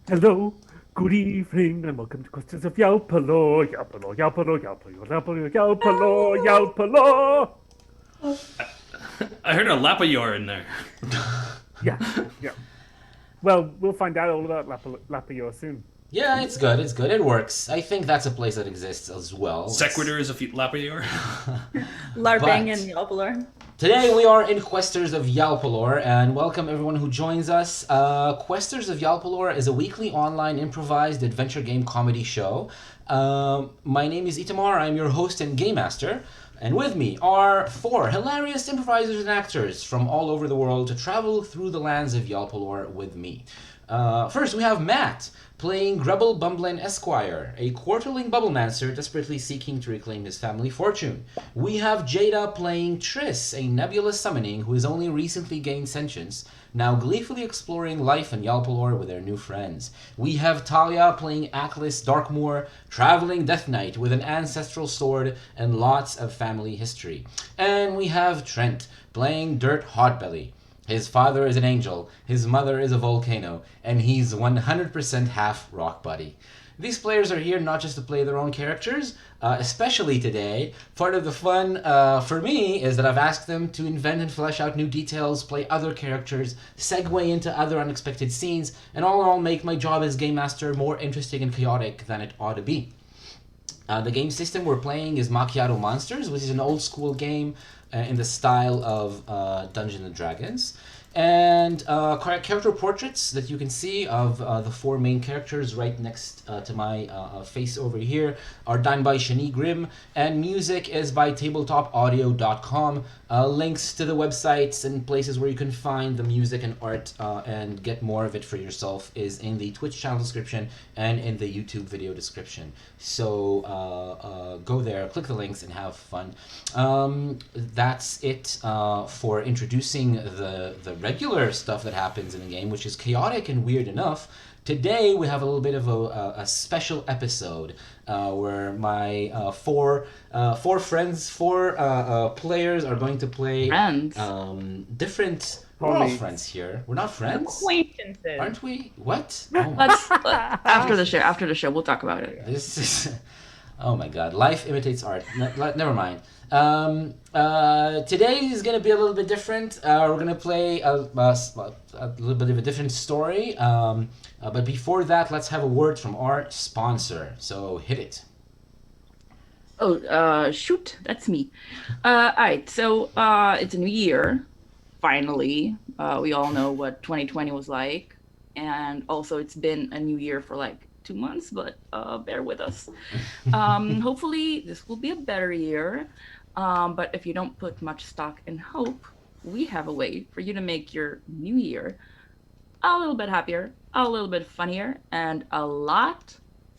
Hello, good evening, and welcome to Questions of Yalpelor, Yalpelor, Yalpelor, Yalpelor, Yalpelor, Yalpelor, Yalpelor. I heard a Lapayor in there. Yeah, yeah. Well, we'll find out all about Lapillor soon. Yeah, it's good. It's good. It works. I think that's a place that exists as well. Sequiturs of Lapayor. LARPing But and Yalpelor. today we are in Questers of Yalpelor, and welcome everyone who joins us. Questers of Yalpelor is a weekly online improvised adventure game comedy show. My name is Itamar. I'm your host and game master. And with me are four hilarious improvisers and actors from all over the world to travel through the lands of Yalpelor with me. First, we have Matt, playing Grebel Bumblin Esquire, a quarterling bubblemancer desperately seeking to reclaim his family fortune. We have Jada playing Triss, a nebulous summoning who has only recently gained sentience, now gleefully exploring life in Yalpelor with their new friends. We have Talia playing Atlas Darkmoor, traveling Death Knight with an ancestral sword and lots of family history. And we have Trent playing Dirt Hotbelly. His father is an angel, his mother is a volcano, and he's 100% half rock buddy. These players are here not just to play their own characters, especially today. Part of the fun for me is that I've asked them to invent and flesh out new details, play other characters, segue into other unexpected scenes, and all in all make my job as game master more interesting and chaotic than it ought to be. The game system we're playing is Macchiato Monsters, which is an old school game in the style of Dungeons and Dragons. And character portraits that you can see of the four main characters right next to my face over here are done by Shani Grimm, and music is by tabletopaudio.com. Links to the websites and places where you can find the music and art and get more of it for yourself is in the Twitch channel description and in the YouTube video description. So go there, click the links, and have fun. That's it for introducing the regular stuff that happens in the game, which is chaotic and weird enough. Today we have a little bit of a special episode where my four players are going to play Friends. Different. We're all friends here. We're not friends, Acquaintances. aren't we? What? Oh my, After the show, we'll talk about it. this is. Oh my God! Life imitates art. Never mind. Today is gonna be a little bit different. We're gonna play a little bit of a different story. But before that, let's have a word from our sponsor. So hit it. Oh, shoot, that's me. All right, so it's a new year. Finally, we all know what 2020 was like, and also it's been a new year for like 2 months, but bear with us. Hopefully, this will be a better year. But if you don't put much stock in hope, we have a way for you to make your new year a little bit happier, a little bit funnier, and a lot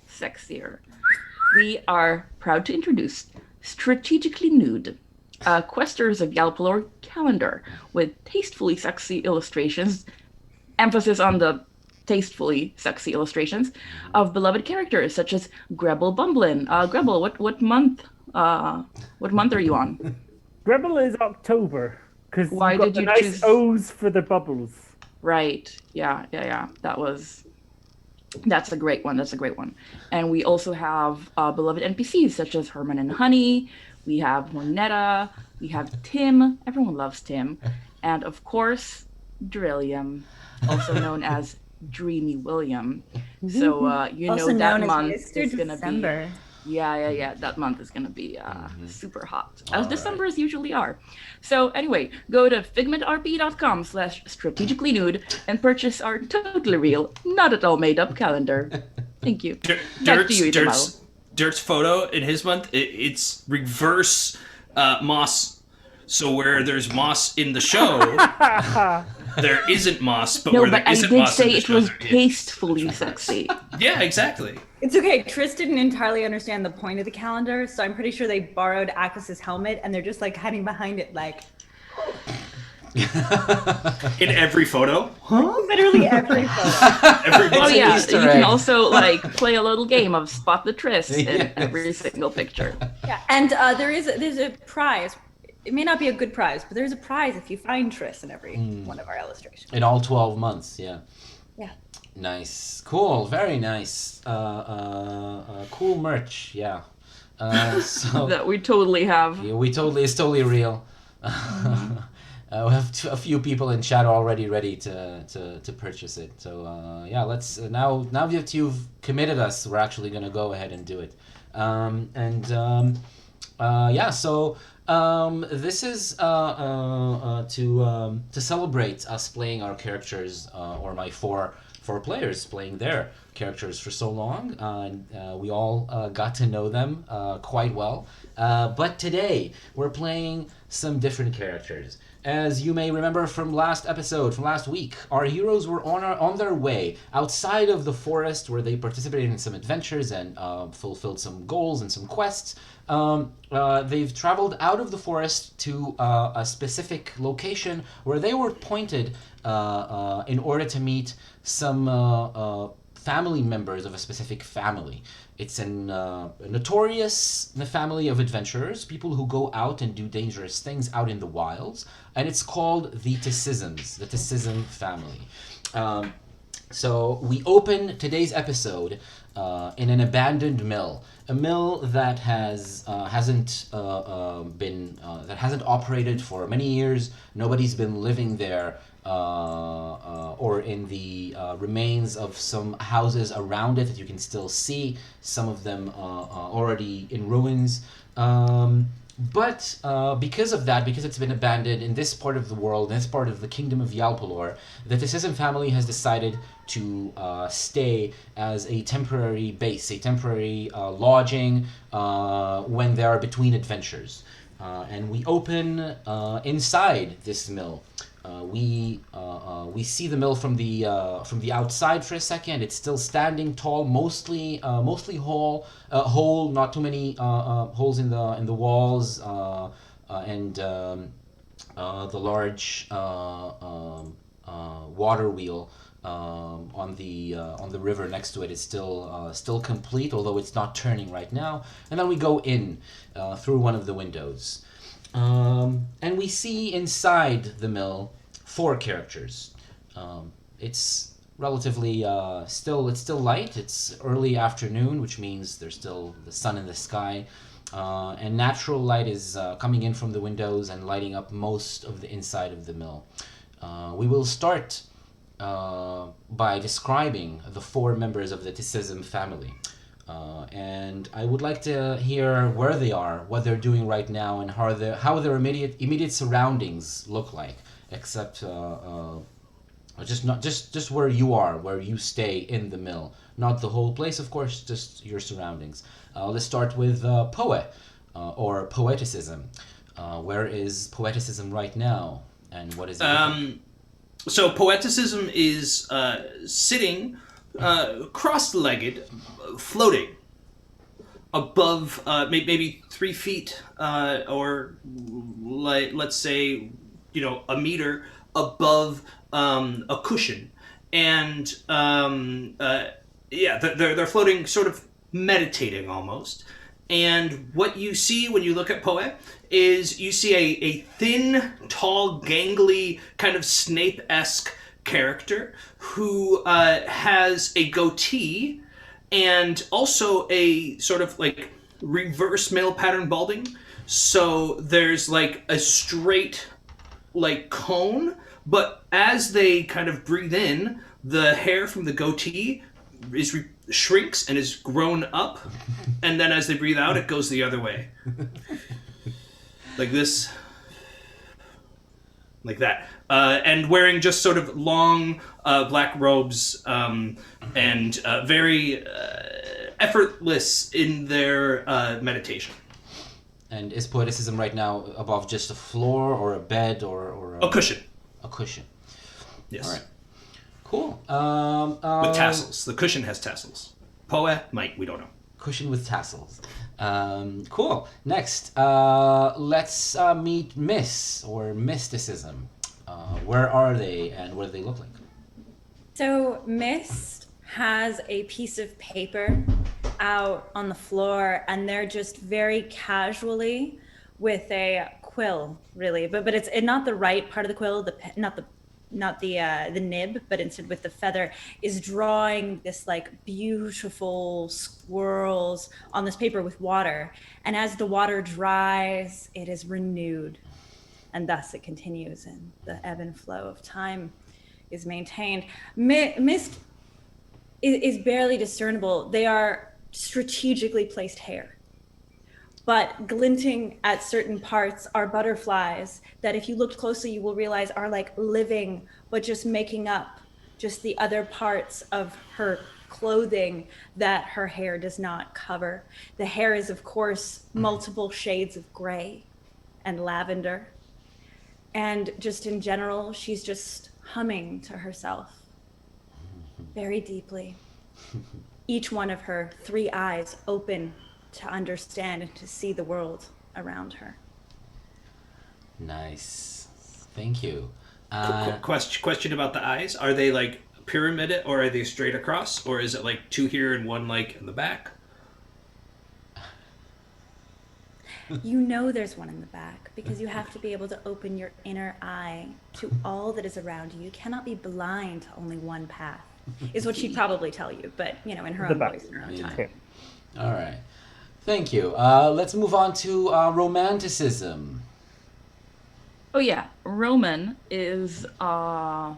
sexier. We are proud to introduce Strategically Nude, a Questers of Yalpelor calendar with tastefully sexy illustrations, emphasis on the tastefully sexy illustrations of beloved characters such as Grebel Bumblin. Grebel, what month? What month are you on? Rebel is October, because Why you've got did the you nice choose- O's for the bubbles. Right. Yeah. That's a great one. And we also have beloved NPCs such as Herman and Honey. We have Hornetta. We have Tim. Everyone loves Tim. And of course, Drillium, also known as Dreamy William. So you Also know that known month as Mr. is gonna December. be. Yeah. That month is gonna be super hot, as Decembers usually are. So anyway, go to figmentrp.com/strategically nude and purchase our totally real, not at all made up calendar. Thank you. Back to you, Itamaro. Dirt's photo in his month, it's reverse moss. So where there's moss in the show, there isn't moss, but No, where but there I isn't did moss in say the it show, was there is. tastefully sexy. Yeah, exactly. It's okay. Tris didn't entirely understand the point of the calendar, so I'm pretty sure they borrowed Atlas's helmet and they're just like hiding behind it, like In every photo. literally every photo. Every Oh an yeah, Easter you egg. can also like play a little game of spot the Tris in Yes. every single picture. Yeah, and there's a prize. It may not be a good prize, but there's a prize if you find Tris in every one of our illustrations. In all 12 months, yeah. Yeah. Nice. Cool. Very nice. Cool merch. Yeah. So That we totally have. yeah, it's totally real. We have a few people in chat already ready to purchase it. So yeah, let's now that you've committed us, we're actually gonna go ahead and do it. Yeah, so this is to celebrate us playing our characters, or my four players playing their characters for so long. We all got to know them quite well. But today we're playing some different characters. As you may remember from last week, our heroes were on their way outside of the forest, where they participated in some adventures and fulfilled some goals and some quests. They've traveled out of the forest to a specific location where they were pointed in order to meet some family members of a specific family. It's a notorious family of adventurers, people who go out and do dangerous things out in the wilds, and it's called the Ticisms, the Ticism family. So we open today's episode in an abandoned mill, a mill that hasn't operated for many years. Nobody's been living there, or in the remains of some houses around it that you can still see. Some of them already in ruins. But because of that, because it's been abandoned in this part of the world, in this part of the kingdom of Yalpelor, the Ticism family has decided to stay as a temporary base, a temporary lodging when they are between adventures. And we open inside this mill. We see the mill from the outside for a second. It's still standing tall, mostly whole, not too many holes in the walls, and the large water wheel on the river next to it is still complete, although it's not turning right now. And then we go in through one of the windows. And we see inside the mill 4 characters. It's relatively it's still light. It's early afternoon, which means there's still the sun in the sky, and natural light is coming in from the windows and lighting up most of the inside of the mill. We will start by describing the 4 members of the Ticism family. And I would like to hear where they are, what they're doing right now, and how their immediate surroundings look like, except just where you are, where you stay in the mill, not the whole place, of course, just your surroundings. Let's start with Poet, or Poeticism. Where is Poeticism right now, and what is it? So Poeticism is sitting cross-legged, floating above maybe 3 feet, or let's say, a meter above a cushion, and they're floating, sort of meditating almost. And what you see when you look at Poet is you see a thin, tall, gangly, kind of Snape-esque character who has a goatee and also a sort of like reverse male pattern balding. So there's like a straight like cone, but as they kind of breathe in, the hair from the goatee shrinks and is grown up, and then as they breathe out, it goes the other way. Like this. Like that. And wearing just sort of long black robes, and very effortless in their meditation. And is Poeticism right now above just a floor or a bed or a cushion? A cushion. Yes. All right. Cool. With tassels. The cushion has tassels. Poet might. We don't know. Cushion with tassels. Cool. Next, let's meet Miss, or Mysticism. Where are they, and what do they look like? So Mist has a piece of paper out on the floor, and they're just very casually with a quill, really, but it's not the right part of the quill, not the not the nib, but instead with the feather, is drawing this like beautiful swirls on this paper with water. And as the water dries, it is renewed. And thus it continues, and the ebb and flow of time is maintained. Mist is barely discernible. They are strategically placed hair. But glinting at certain parts are butterflies that if you looked closely, you will realize are like living, but just making up just the other parts of her clothing that her hair does not cover. The hair is, of course, multiple shades of gray and lavender. And just in general, she's just humming to herself very deeply. Each one of her 3 eyes open to understand and to see the world around her. Nice. Thank you. Question about the eyes. Are they like pyramided, or are they straight across, or is it like 2 here and 1 like in the back? You know there's one in the back because you have to be able to open your inner eye to all that is around you. You cannot be blind to only one path, is what she'd probably tell you, but in her own voice, in her own time. Okay. All right. Thank you. Let's move on to romanticism. Oh yeah, Roman is a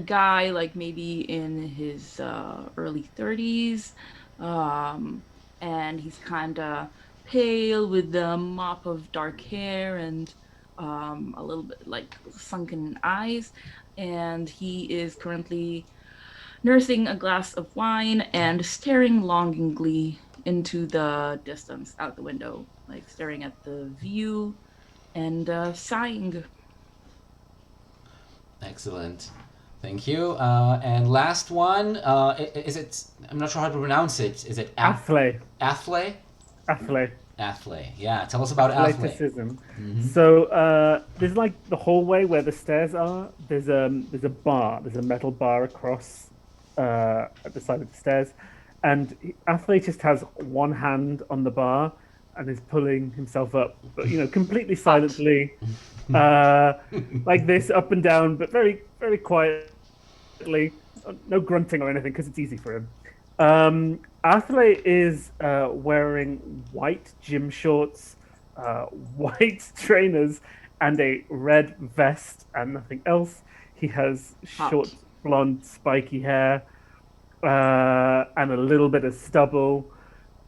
guy like maybe in his early 30s, and he's kind of pale with a mop of dark hair and a little bit like sunken eyes, and he is currently nursing a glass of wine and staring longingly into the distance out the window, like staring at the view and sighing. Excellent. Thank you. And last one, is it, I'm not sure how to pronounce it. Is it Athlete. Athlete? Athlete. Athlete. Yeah, tell us about Athlete. Athleticism. So there's like the hallway where the stairs are. There's a bar. There's a metal bar across at the side of the stairs, and Athlete just has one hand on the bar and is pulling himself up, but completely silently, like this, up and down, but very, very quietly. No grunting or anything because it's easy for him. Athlete is wearing white gym shorts, white trainers, and a red vest and nothing else. He has short, blonde, spiky hair, and a little bit of stubble.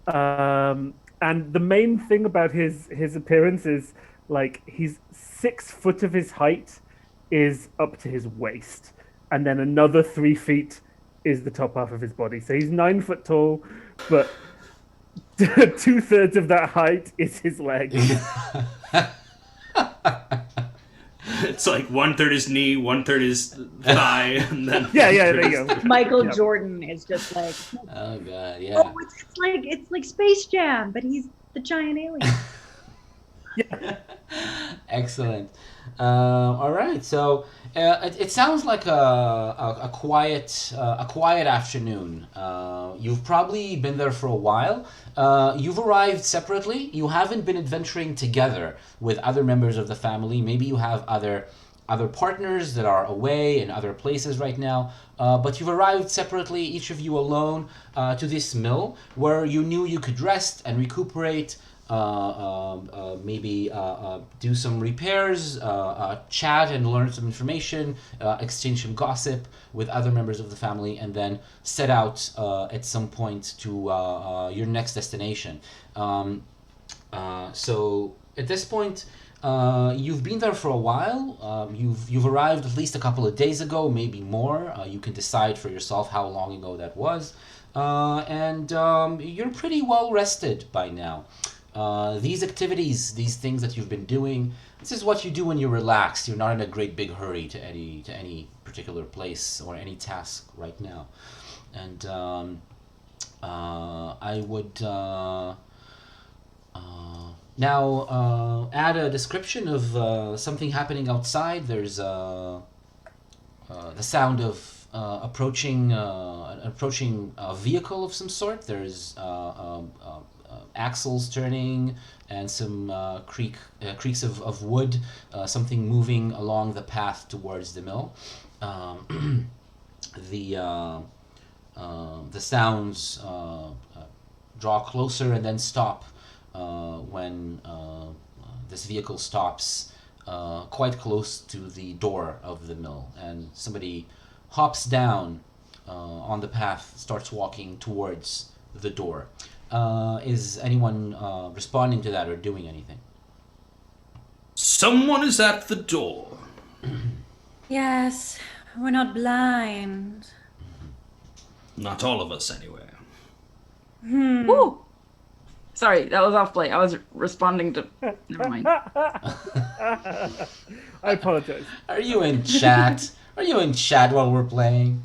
And the main thing about his appearance is like he's 6 foot of his height is up to his waist, and then another 3 feet is the top half of his body. So he's 9 foot tall, but 2/3 of that height is his leg. It's like 1/3 is knee, 1/3 is thigh, and then yeah, there you go. Michael Jordan is just like, Oh god, yeah. oh, it's like Space Jam, but he's the giant alien. Excellent. All right, so it sounds like a quiet afternoon. You've probably been there for a while. You've arrived separately. You haven't been adventuring together with other members of the family. Maybe you have other partners that are away in other places right now. But you've arrived separately, each of you alone, to this mill where you knew you could rest and recuperate. Maybe do some repairs, chat and learn some information, exchange some gossip with other members of the family, and then set out at some point to your next destination. So at this point, you've been there for a while. You've arrived at least a couple of days ago, maybe more. You can decide for yourself how long ago that was, and you're pretty well rested by now. These activities, these things that you've been doing, this is what you do when you're relaxed. You're not in a great big hurry to any particular place or any task right now. And I would now add a description of something happening outside. There's the sound of approaching a vehicle of some sort. There's axles turning and some creaks of wood, something moving along the path towards the mill. The sounds draw closer and then stop when this vehicle stops quite close to the door of the mill, and somebody hops down on the path, starts walking towards the door. Is anyone responding to that or doing anything? Someone is at the door. Yes, we're not blind. Not all of us, anyway. Woo! Sorry, that was off play. I was responding to. Never mind. I apologize. Are you in chat? Are you in chat while we're playing?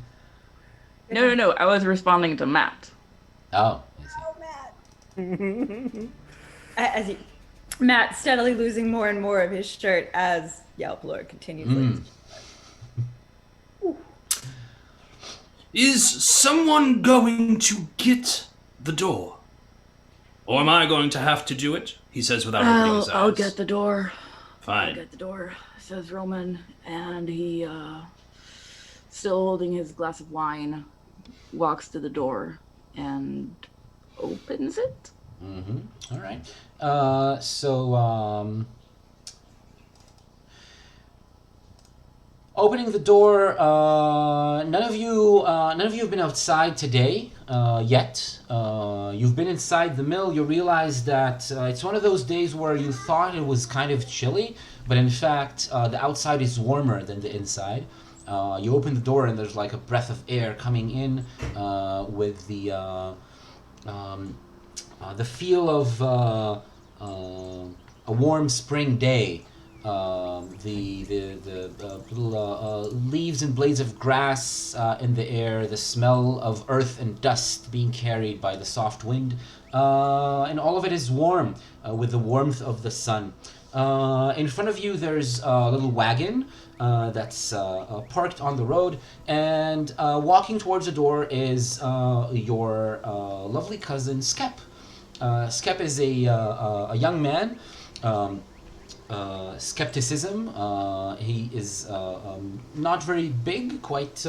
No. I was responding to Matt. Oh. As Matt steadily losing more and more of his shirt as Yalpelor continues. Is someone going to get the door? Or am I going to have to do it? He says without opening his eyes. I'll get the door. Fine. I'll get the door, says Roman, and he, still holding his glass of wine, walks to the door and opens it. Mm-hmm. All right. Opening the door. None of you have been outside today yet. You've been inside the mill. You realize that it's one of those days where you thought it was kind of chilly, but in fact, the outside is warmer than the inside. You open the door and there's like a breath of air coming in with the feel of a warm spring day. The little leaves and blades of grass in the air, the smell of earth and dust being carried by the soft wind, and all of it is warm with the warmth of the sun. In front of you there's a little wagon that's parked on the road, and walking towards the door is your lovely cousin Skep. Skep is a young man. Skepticism. He is not very big, quite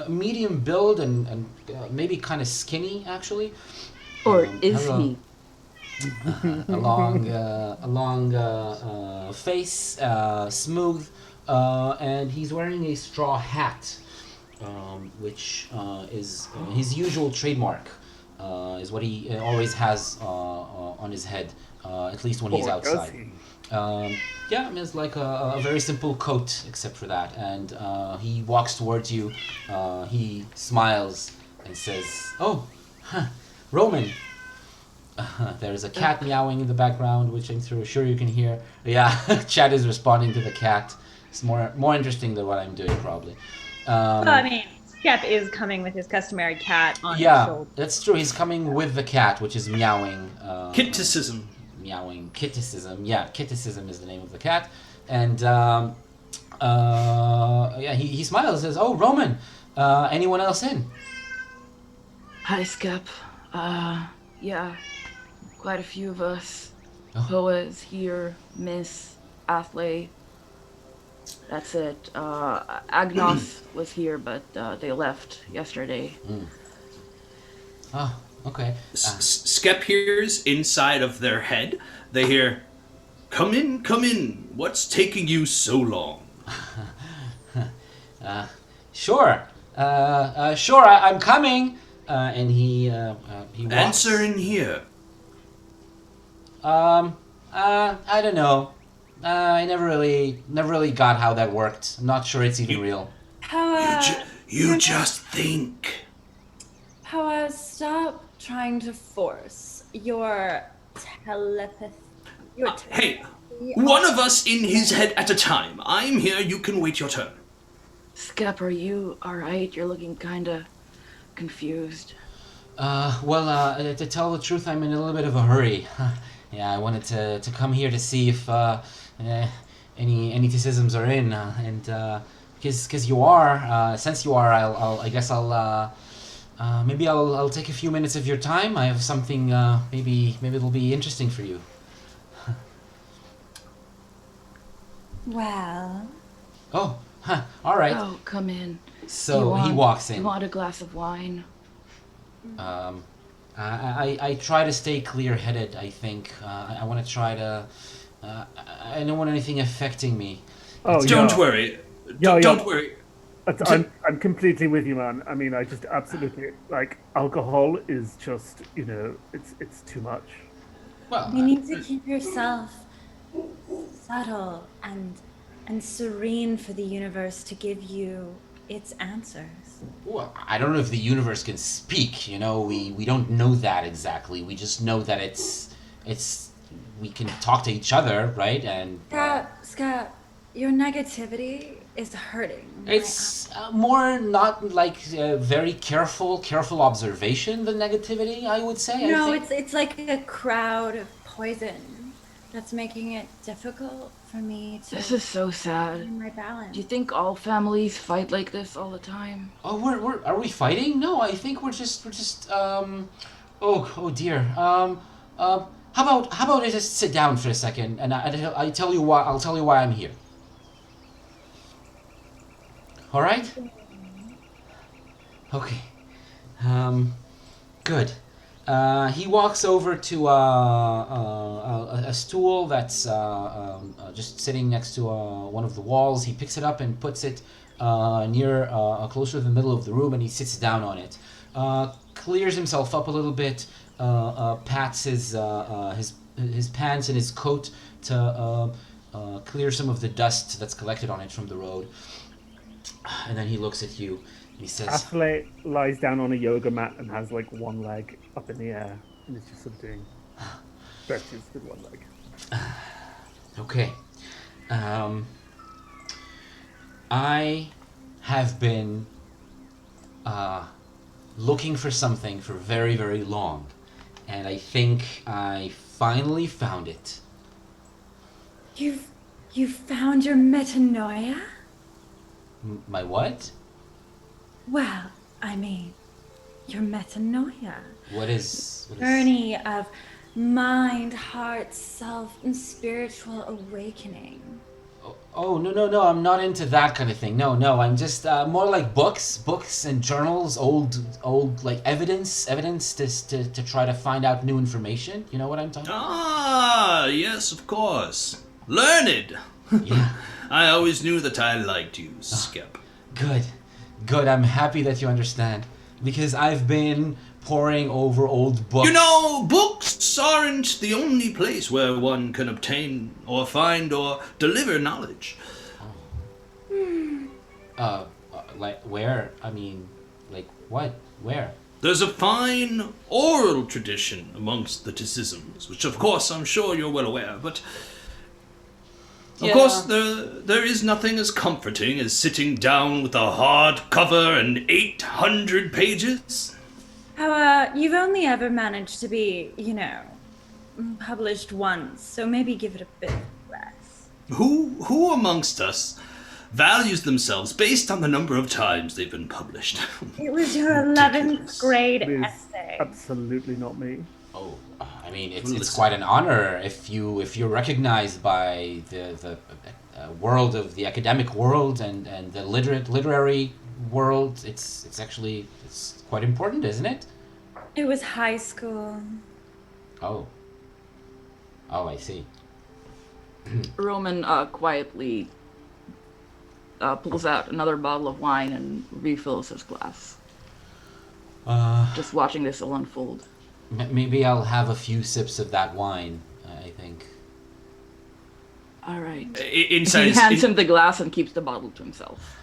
medium build, and maybe kind of skinny actually. Or is he? A long face, smooth, and he's wearing a straw hat, which is his usual trademark. Is what he always has on his head, at least when he's outside. Yeah, I mean, it's like a very simple coat, except for that. And he walks towards you. He smiles and says, "Oh, Roman." There's a cat meowing in the background, which I'm sure you can hear. Yeah, Chad is responding to the cat. It's more interesting than what I'm doing, probably. Well, I mean, Skep is coming with his customary cat on his Yeah, shoulder. that's true. He's coming with the cat, which is meowing. Ticism. Meowing. Ticism. Yeah, Ticism is the name of the cat. And yeah, he smiles and says, "Oh, Roman, anyone else in?" Hi, Skep. Yeah, quite a few of us. Oh. Poa is here, Miss, Athley. That's it. Agnos was here, but they left yesterday. Oh, okay. Skep hears inside of their head. They hear, come in, what's taking you so long?" Sure. Sure, I'm coming. And he walks. Answer in here. I don't know. I never really got how that worked. I'm not sure it's even real. You just think. Poa, stop trying to force your telepathy. Hey, one of us in his head at a time. I'm here, you can wait your turn. Skep, are you alright? You're looking kinda confused. Well, to tell the truth, I'm in a little bit of a hurry. Yeah, I wanted to come here to see if any Ticisms are in, and because you are, since you are, I guess I'll Maybe I'll take a few minutes of your time. I have something. Maybe it'll be interesting for you. Well, Oh, huh. All right. Oh, come in. So he walks Do in. you want a glass of wine? I try to stay clear-headed. I think I want to try to. I don't want anything affecting me. Oh, Don't yeah. worry. Yeah, Don't yeah. worry. I'm completely with you, man. I mean, I just absolutely like alcohol is just it's too much. Well, you need to keep yourself subtle and serene for the universe to give you its answers. well, I don't know if the universe can speak. You know, we don't know that exactly. We just know that it's we can talk to each other, right? And Scott, your negativity is hurting. it's more not like very careful observation than negativity. I would say. No, I think. it's like a crowd of poison that's making it difficult for me to This is so sad. find my balance. Do you think all families fight like this all the time? Oh, are we fighting? No, I think we're just oh dear. How about I just sit down for a second and I tell you why I'll tell you why I'm here. All right. Okay. Good. He walks over to a stool that's just sitting next to one of the walls. He picks it up and puts it near closer to the middle of the room, and he sits down on it. Clears himself up a little bit. Pats his pants and his coat to clear some of the dust that's collected on it from the road. And then he looks at you and he says, Athlete lies down on a yoga mat and has like one leg up in the air and is just sort of doing stretches with one leg. okay. I have been looking for something for very, very long. And I think I finally found it. You found your metanoia? My what? Well, I mean, your metanoia. What is... Journey of mind, heart, self, and spiritual awakening. Oh, no, I'm not into that kind of thing. No, I'm just more like books and journals, old like evidence to try to find out new information. You know what I'm talking about? Ah, yes, of course. Learned. Yeah. I always knew that I liked you, Skep. Good. I'm happy that you understand. Because I've been poring over old books. You know, books aren't the only place where one can obtain or find or deliver knowledge. Like where? I mean, like what? Where? There's a fine oral tradition amongst the Ticisms, which of course I'm sure you're well aware, but... Of course, there is nothing as comforting as sitting down with a hardcover and 800 pages. You've only ever managed to be, published once, so maybe give it a bit of rest. Who amongst us values themselves based on the number of times they've been published? It was your 11th Ridiculous. grade It is essay. absolutely not me. Oh, I mean, it's Listen. quite an honor if you're recognized by the world of the academic world and the literary world. It's actually quite important, isn't it? It was high school. Oh, I see. Roman quietly pulls out another bottle of wine and refills his glass. Just watching this all unfold. Maybe I'll have a few sips of that wine. I think. All right. Inside He his, hands him the glass and keeps the bottle to himself.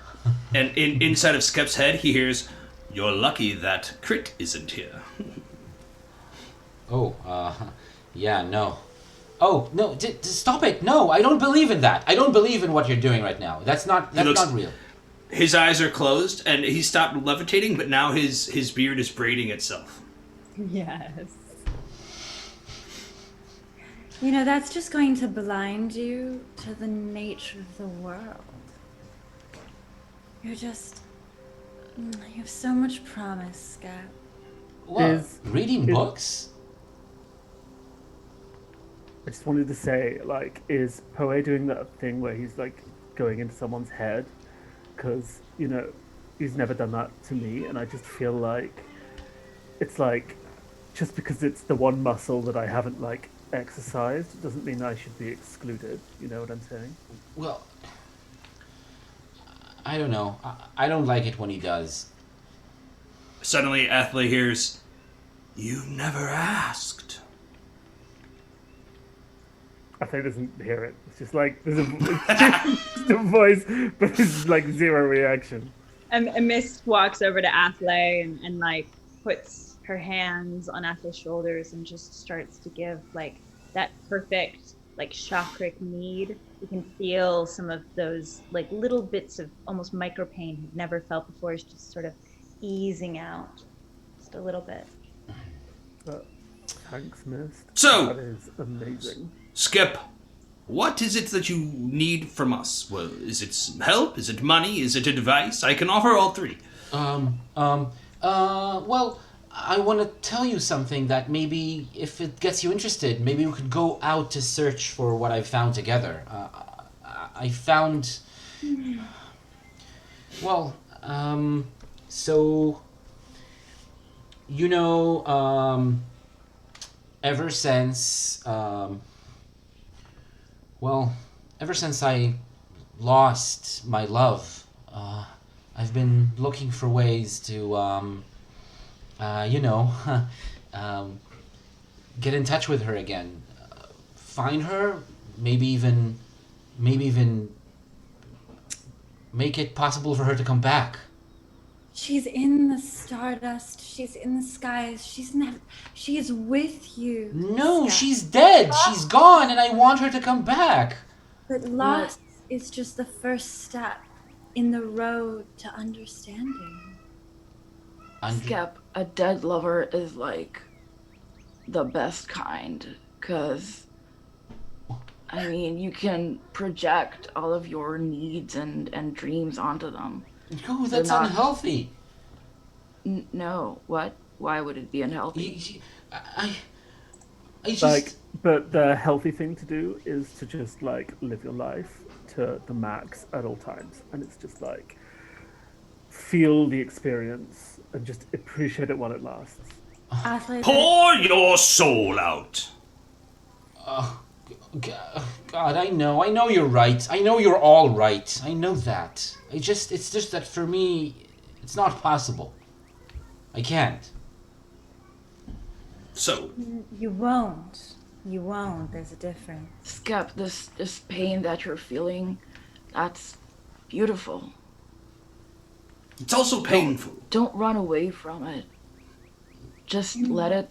and inside of Skep's head, he hears, "You're lucky that Crit isn't here." Oh, yeah, no. Oh no! Stop it! No, I don't believe in that. I don't believe in what you're doing right now. That's not real. His eyes are closed, and he stopped levitating, but now his beard is braiding itself. Yes. That's just going to blind you to the nature of the world. You're just You have so much promise, Scap. What? Reading books? I just wanted to say, like, is Poe doing that thing where he's like going into someone's head? Because he's never done that to me, and I just feel like it's like just because it's the one muscle that I haven't like exercised doesn't mean I should be excluded. You know what I'm saying? Well, I don't know. I don't like it when he does. Suddenly, Athley hears, "You never asked." I think doesn't hear it. It's just like there's just a voice, but there's like zero reaction. And Mist walks over to Athley and like puts her hands on Athley's shoulders and just starts to give like that perfect like chakric need. You can feel some of those like little bits of almost micro pain you've never felt before is just sort of easing out just a little bit. Thanks, Mist. So- that is amazing. Skip, what is it that you need from us? Well, is it some help? Is it money? Is it advice? I can offer all three. Well, I want to tell you something that maybe, if it gets you interested, maybe we could go out to search for what I found together. I found... Well, so... ever since... ever since I lost my love, I've been looking for ways to, get in touch with her again. Find her, maybe even make it possible for her to come back. She's in the stardust. She's in the skies. She is with you. No, Scap. she's dead. She's gone, and I want her to come back. But loss is just the first step in the road to understanding. Skep, a dead lover is like the best kind, because I mean, you can project all of your needs and dreams onto them. No, that's not- unhealthy. No, what? Why would it be unhealthy? I just... Like, but the healthy thing to do is to just like live your life to the max at all times, and it's just like feel the experience and just appreciate it while it lasts. Athlete, Pour your soul out. God, I know you're right. I know you're all right. I know that. It's just that for me, it's not possible. I can't. So, you won't. You won't. There's a difference. Skep, this pain that you're feeling, that's beautiful. it's also painful. Don't run away from it. Just let it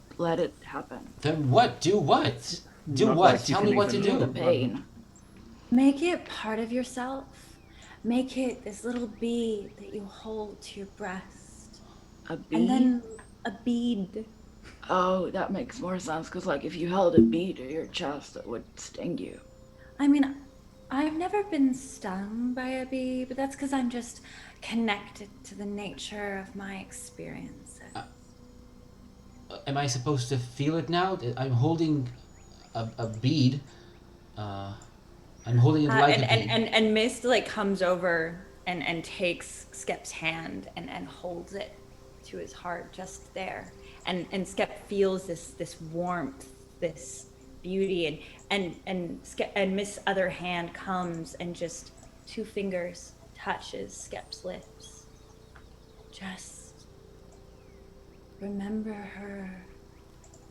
happen. Then what? Do what? Do Not what? like you Tell can me what to even The do. pain. Make it part of yourself. Make it this little bead that you hold to your breast. A bead? And then a bead. Oh, that makes more sense, because like if you held a bead to your chest, it would sting you. I mean, I've never been stung by a bee, but that's because I'm just connected to the nature of my experiences. Am I supposed to feel it now? I'm holding a bead. I'm holding it like a bead. And Mist like comes over and takes Skep's hand and holds it to his heart just there. And Skep feels this warmth, this beauty, and Mist's other hand comes and just 2 fingers touches Skep's lips. Just remember her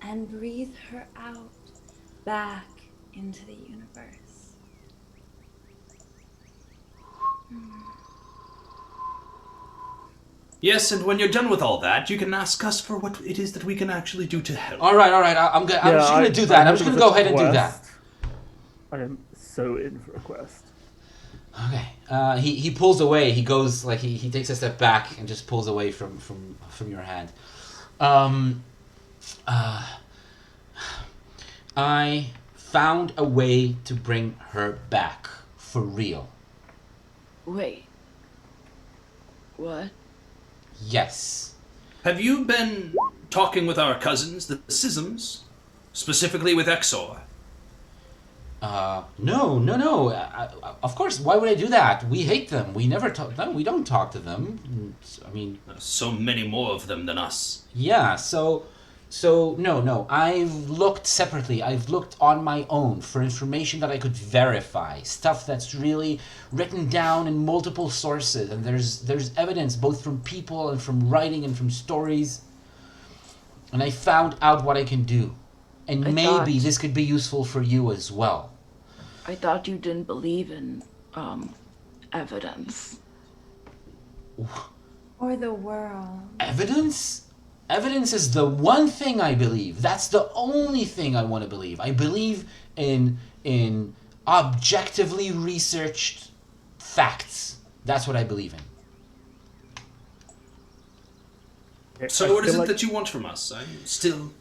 and breathe her out back into the universe. Yes, and when you're done with all that, you can ask us for what it is that we can actually do to help. All right. I'm just gonna do that. I'm just gonna go ahead and do that. I am so in for a quest. Okay. He pulls away. He goes like he takes a step back and just pulls away from your hand. I found a way to bring her back for real. Wait. What? Yes. Have you been talking with our cousins, the Ticisms, specifically with Exor? No. Of course, why would I do that? We hate them. We never talk. No, we don't talk to them. I mean, So many more of them than us. yeah. So no. I've looked separately. I've looked on my own for information that I could verify. Stuff that's really written down in multiple sources, and there's evidence both from people and from writing and from stories. And I found out what I can do, and maybe this could be useful for you as well. I thought you didn't believe in evidence. Or the world. Evidence? Evidence is the one thing I believe. That's the only thing I want to believe. I believe in objectively researched facts. That's what I believe in. So what is it that you want from us? I'm still...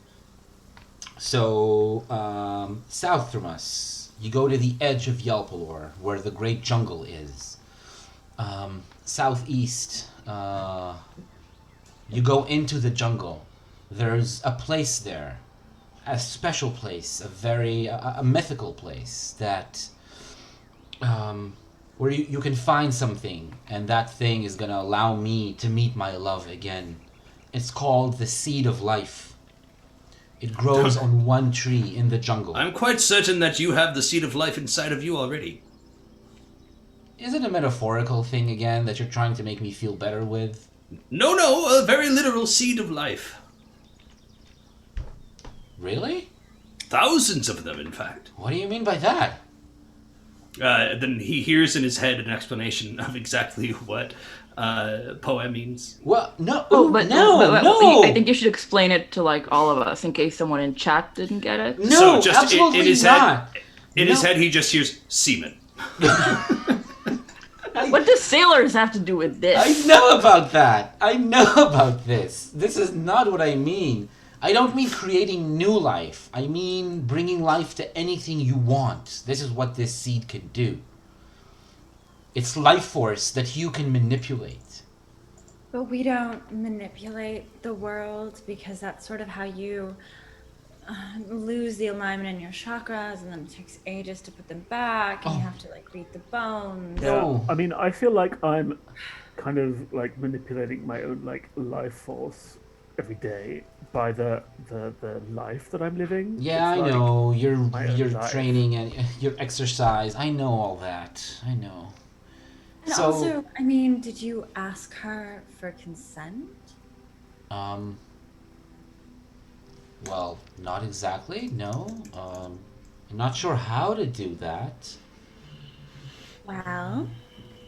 So, south from us, you go to the edge of Yalpelor, where the great jungle is. Southeast, you go into the jungle. There's a place there, a special place, a mythical place that, where you can find something, and that thing is gonna allow me to meet my love again. It's called the Seed of Life. It grows on one tree in the jungle. I'm quite certain that you have the seed of life inside of you already. Is it a metaphorical thing again that you're trying to make me feel better with? No, a very literal seed of life. Really? Thousands of them, in fact. What do you mean by that? Then he hears in his head an explanation of exactly what poem means. Well, no. But no. I think you should explain it to like all of us in case someone in chat didn't get it. No, So just absolutely in his not. head, in his head, he just hears semen. What do sailors have to do with this? I know about that. I know about this. This is not what I mean. I don't mean creating new life. I mean bringing life to anything you want. This is what this seed can do. It's life force that you can manipulate. But we don't manipulate the world because that's sort of how you lose the alignment in your chakras, and then it takes ages to put them back, and you have to like read the bones. Yeah, No. I mean, I feel like I'm kind of like manipulating my own like life force every day by the life that I'm living. Yeah, It's I like know. Your my own life. training and your exercise. I know all that. I know. And So- also, I mean, did you ask her for consent? Well, not exactly. No. I'm not sure how to do that. Well,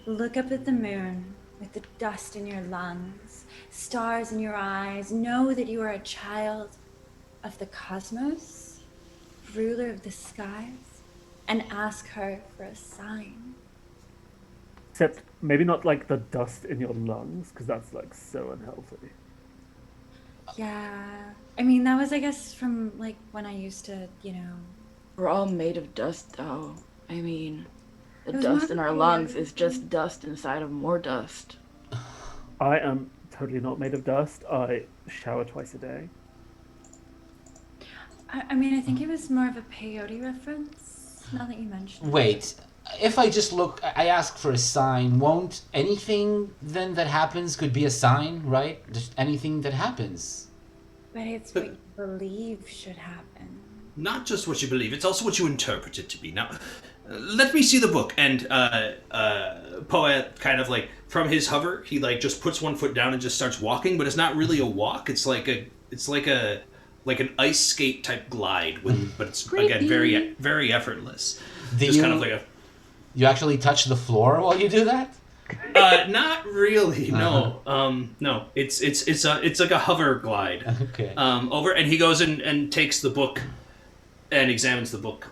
look up at the moon with the dust in your lungs, stars in your eyes. Know that you are a child of the cosmos, ruler of the skies, and ask her for a sign. Except maybe not like the dust in your lungs, because that's like so unhealthy. Yeah. I mean, that was, I guess, from like when I used to, We're all made of dust, though. I mean, the It was dust in not our made lungs of- is just dust inside of more dust. I am totally not made of dust. I shower twice a day. I mean, I think it was more of a peyote reference, now that you mention it. Wait. If I just look, I ask for a sign, won't anything then that happens could be a sign, right? Just anything that happens. But it's what you believe should happen. Not just what you believe, it's also what you interpret it to be. Now, let me see the book. And Poet kind of like, from his hover, he like just puts one foot down and just starts walking, but it's not really a walk. It's like an ice skate type glide, but it's again very, very effortless. Do Just you, kind of like you actually touch the floor while you do that? not really, no. No, it's like a hover glide. Okay. Over, and he goes and takes the book and examines the book.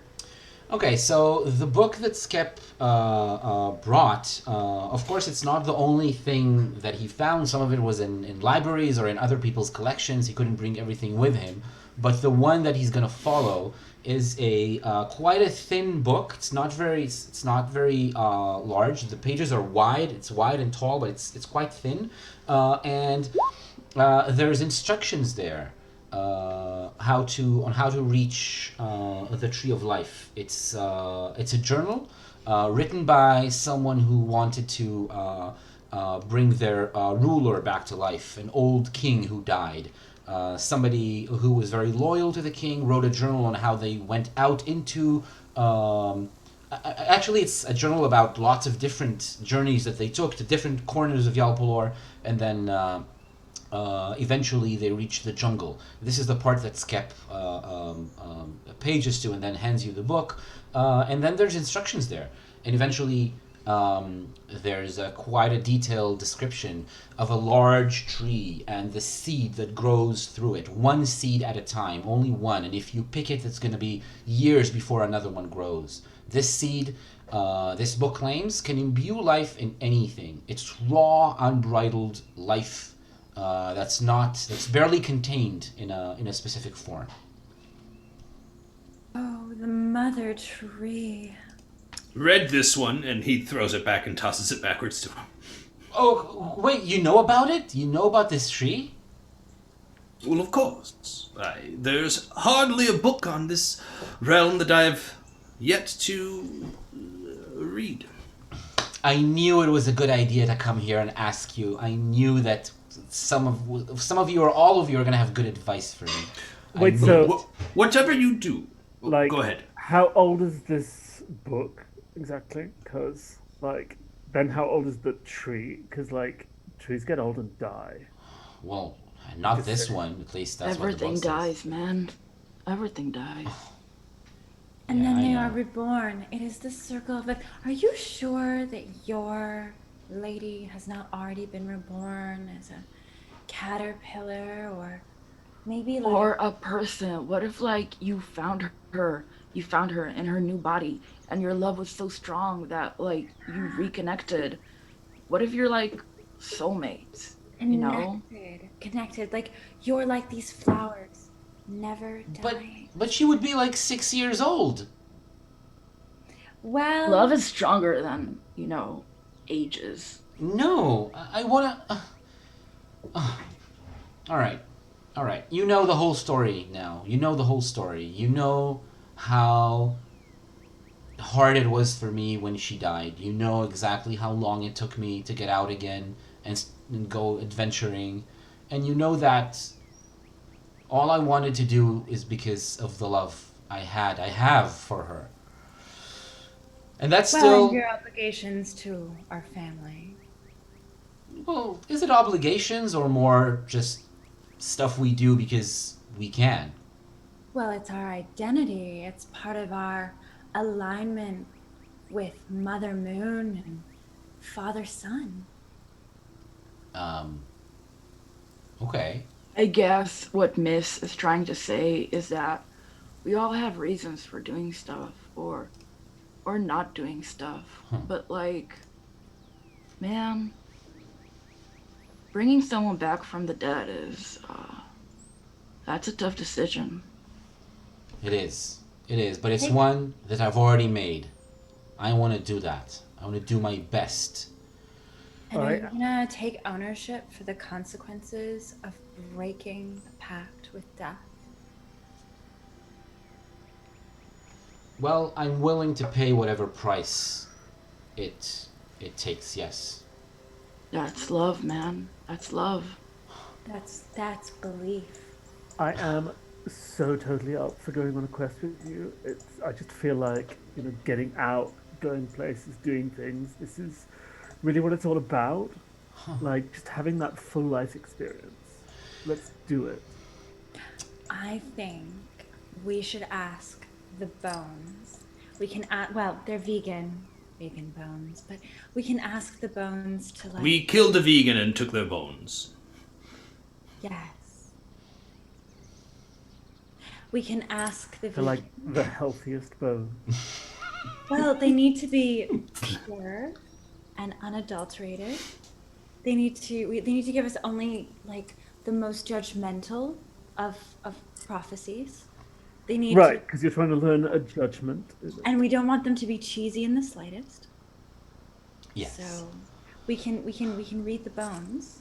Okay, so the book that Skep brought, of course, it's not the only thing that he found. Some of it was in libraries or in other people's collections. He couldn't bring everything with him. but the one that he's going to follow is a quite a thin book. It's not very large. The pages are wide. It's wide and tall, but it's quite thin, and there's instructions there how to reach the Tree of Life. It's a journal written by someone who wanted to bring their ruler back to life, an old king who died. Somebody who was very loyal to the king wrote a journal on how they went out into. Actually, it's a journal about lots of different journeys that they took to different corners of Yalpelor, and then eventually they reached the jungle. This is the part that Skep pages to and then hands you the book. And then there's instructions there. And eventually there's quite a detailed description of a large tree and the seed that grows through it. One seed at a time, only one. And if you pick it, it's going to be years before another one grows. This seed, this book claims, can imbue life in anything. It's raw, unbridled life that's barely contained in a specific form. Oh, the mother tree. Read this one, and he throws it back and tosses it backwards to him. Oh, wait, you know about it? You know about this tree? Well, of course. There's hardly a book on this realm that I've yet to read. I knew it was a good idea to come here and ask you. I knew that some of you or all of you are going to have good advice for me. Wait, so whatever you do, like, go ahead. How old is this book exactly? Because then how old is the tree? Because trees get old and die. Well, not this one. At least that's Everything what the book dies, says. man. Everything dies. And Yeah, then I they know. are reborn. It is the circle of life. Are you sure that your lady has not already been reborn as a caterpillar, or maybe Or a person. What if you found her in her new body, and your love was so strong that you reconnected? What if you're soulmates? You know? connected? Like you're like these flowers, never dying. But she would be 6 years old. Well, Love is stronger than, ages. No, I wanna. All right. You know the whole story now. You know the whole story. You know how hard it was for me when she died. You know exactly how long it took me to get out again and go adventuring. And you know that all I wanted to do is because of the love I have for her. And that's and still... your obligations to our family. Well, is it obligations or more just stuff we do because we can? Well, it's our identity. It's part of our alignment with Mother Moon and Father Sun. Okay. I guess what Miss is trying to say is that we all have reasons for doing stuff or not doing stuff. But man, bringing someone back from the dead is that's a tough decision. It is, but it's one that I've already made. I want to do that. I want to do my best. And are you Alright. gonna take ownership for the consequences of breaking the pact with death? Well, I'm willing to pay whatever price it takes, yes. That's love, man. That's love. That's belief. I am so totally up for going on a quest with you. I just feel like, getting out, going places, doing things. This is really what it's all about. Just having that full life experience. Let's do it. I think we should ask the bones. We can they're vegan bones, but we can ask the bones to We killed a vegan and took their bones. Yes. We can ask the They're vegan. the healthiest bone. Well, they need to be pure and unadulterated. They need to give us only the most judgmental of prophecies. They need Right, to, because you're trying to learn a judgment. and we don't want them to be cheesy in the slightest. Yes. So we can read the bones,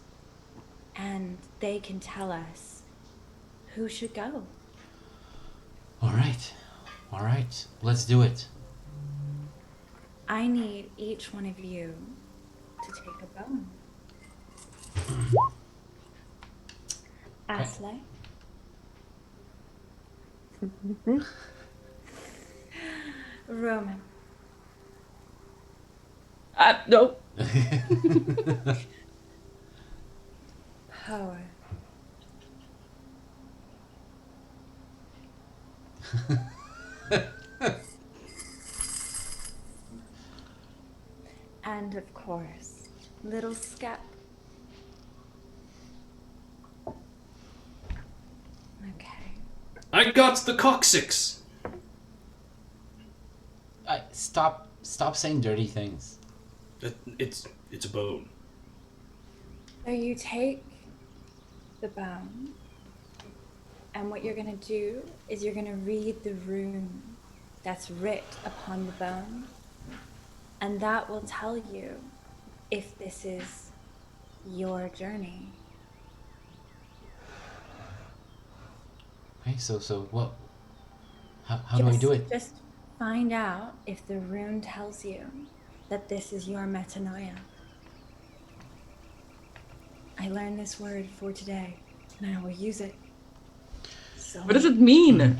and they can tell us who should go. All right. All right. Let's do it. I need each one of you to take a bone. Asley. Roman. No. Power. And of course, little Skep. Okay. I got the coccyx. Stop saying dirty things. It's a bone. So you take the bone, and what you're gonna do is you're gonna read the rune that's writ upon the bone, and that will tell you if this is your journey. Okay, so what? How do I do it? Just find out if the rune tells you that this is your metanoia. I learned this word for today, and I will use it. So What does it mean?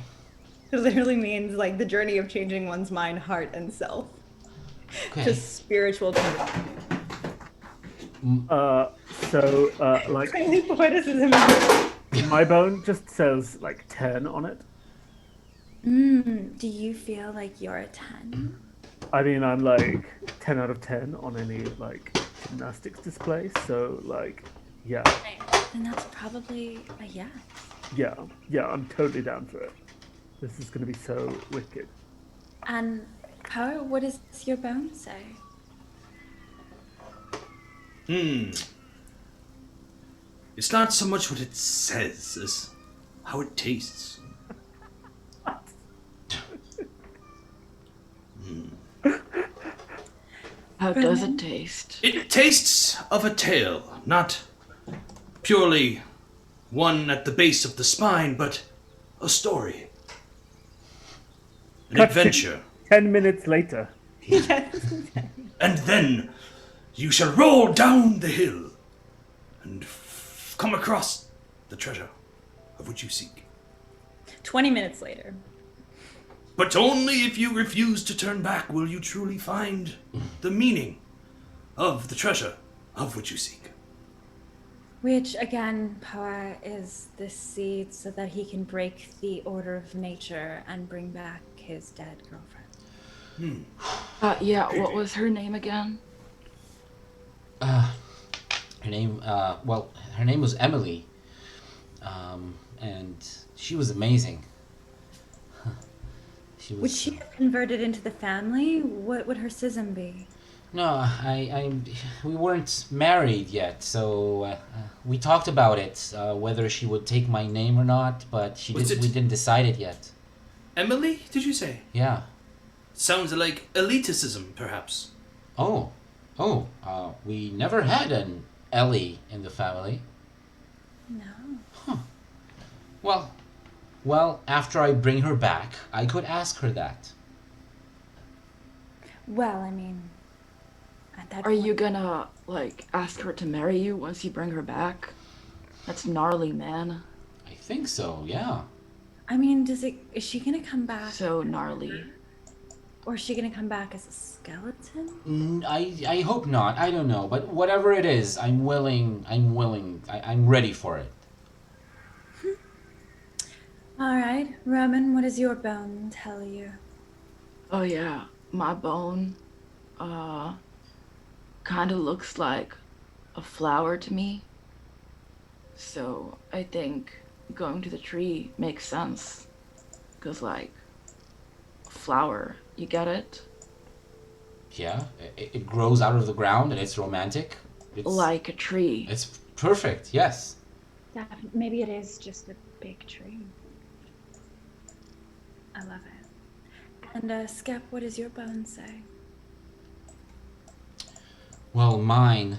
it literally means like the journey of changing one's mind, heart, and self. Okay. Just spiritual journey. Like Kindly poeticism. my bone just says like 10 on it. Do you feel like you're a 10? I mean, I'm like 10 out of 10 on any like gymnastics display. So like, yeah, Then that's probably a yes. yeah, I'm totally down for it. This is gonna be so wicked. And Power, what does your bone say? It's not so much what it says as how it tastes. How does it taste? It tastes of a tale, not purely one at the base of the spine, but a story. An Cut to adventure. 10 minutes later. And then you shall roll down the hill and come across the treasure of which you seek. 20 minutes later. But only if you refuse to turn back will you truly find the meaning of the treasure of which you seek. Which, again, Power is this seed so that he can break the order of nature and bring back his dead girlfriend. Yeah, what was her name again? Her name, her name was Emily, and she was amazing. She was. Would she have converted into the family? What would her schism be? No, we weren't married yet, so we talked about it, whether she would take my name or not, but we didn't decide it yet. Emily, did you say? Yeah. Sounds like elitism, perhaps. We never had an Ellie in the family. No. Well, after I bring her back, I could ask her that. Well, I mean, at that Are point, you gonna, like, ask her to marry you once you bring her back? That's gnarly, man. I think so, yeah. I mean, is she gonna come back? So gnarly. Or is she gonna come back as a skeleton? I hope not. I don't know, but whatever it is, I'm willing. I'm ready for it. All right, Roman, what does your bone tell you? Oh yeah, my bone, kind of looks like a flower to me. So I think going to the tree makes sense. 'Cause like, flower, you get it? Yeah, it grows out of the ground and it's romantic. It's Like a tree. It's perfect. Yes. Maybe it is just a big tree. I love it. And Skep, what does your bone say? Well, mine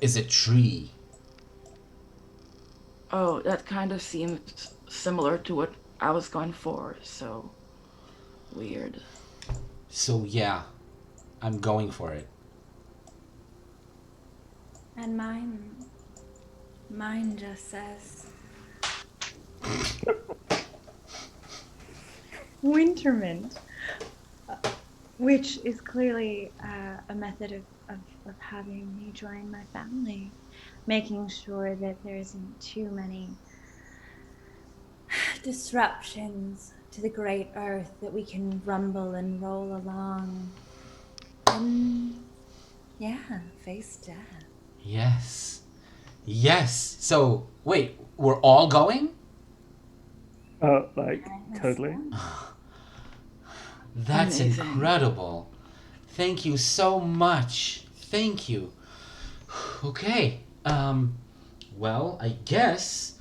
is a tree. Oh, that kind of seems similar to what I was going for, so weird. So yeah, I'm going for it. And mine just says Wintermint, which is clearly a method of having me join my family, making sure that there isn't too many disruptions to the great earth, that we can rumble and roll along and, yeah, face death. Yes. Yes. So, wait, we're all going? Oh, like totally. That's Amazing. incredible. Thank you so much. Thank you. Okay. Well, I guess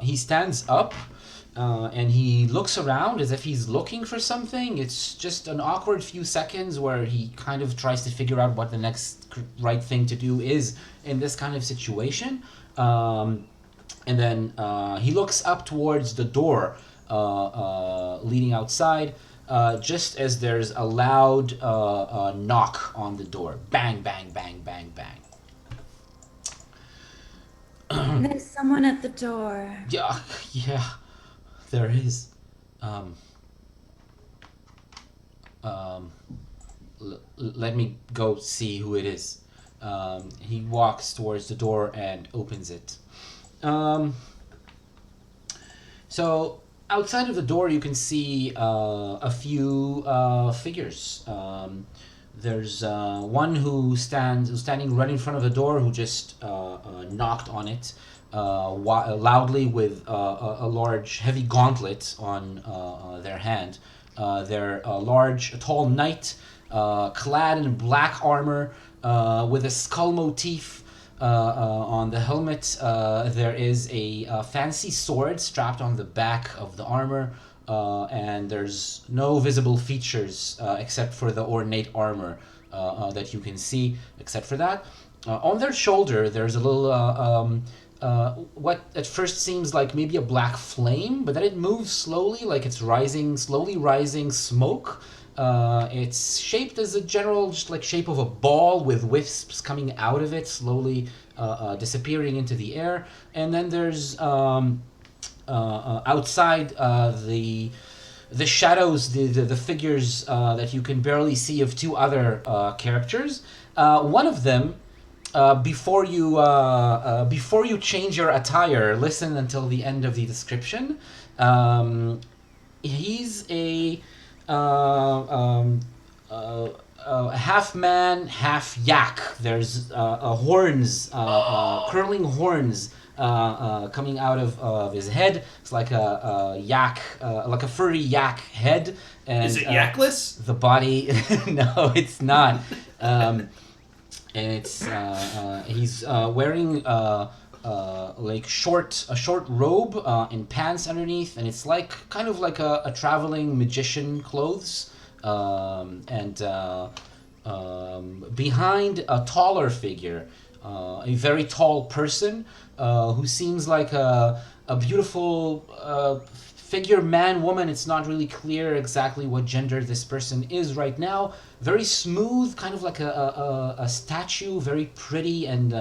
he stands up and he looks around as if he's looking for something. It's just an awkward few seconds where he kind of tries to figure out what the next right thing to do is in this kind of situation. And then he looks up towards the door leading outside, just as there's a loud knock on the door. Bang, bang, bang, bang, bang. There's someone at the door. Yeah, there is. Let me go see who it is. He walks towards the door and opens it. So outside of the door, you can see a few figures. There's one who's standing right in front of the door, who just knocked on it loudly with a large, heavy gauntlet on their hand. They're a tall knight, clad in black armor, with a skull motif on the helmet. There is a fancy sword strapped on the back of the armor, and there's no visible features except for the ornate armor that you can see. Except for that, on their shoulder, there's a little what at first seems like maybe a black flame, but then it moves slowly, like it's slowly rising smoke. It's shaped as a general, just like shape of a ball with wisps coming out of it, slowly disappearing into the air. And then there's outside the shadows, the figures that you can barely see of two other characters. One of them, before you change your attire, listen until the end of the description. He's a half man, half yak. There's horns, curling horns coming out of his head. It's like a yak, like a furry yak head. And, Is it yakless? The body, no, it's not. And it's he's wearing like a short robe and pants underneath, and it's like kind of like a traveling magician clothes. And behind a taller figure, a very tall person who seems like a beautiful figure, man, woman. It's not really clear exactly what gender this person is right now. Very smooth, kind of like a statue, very pretty and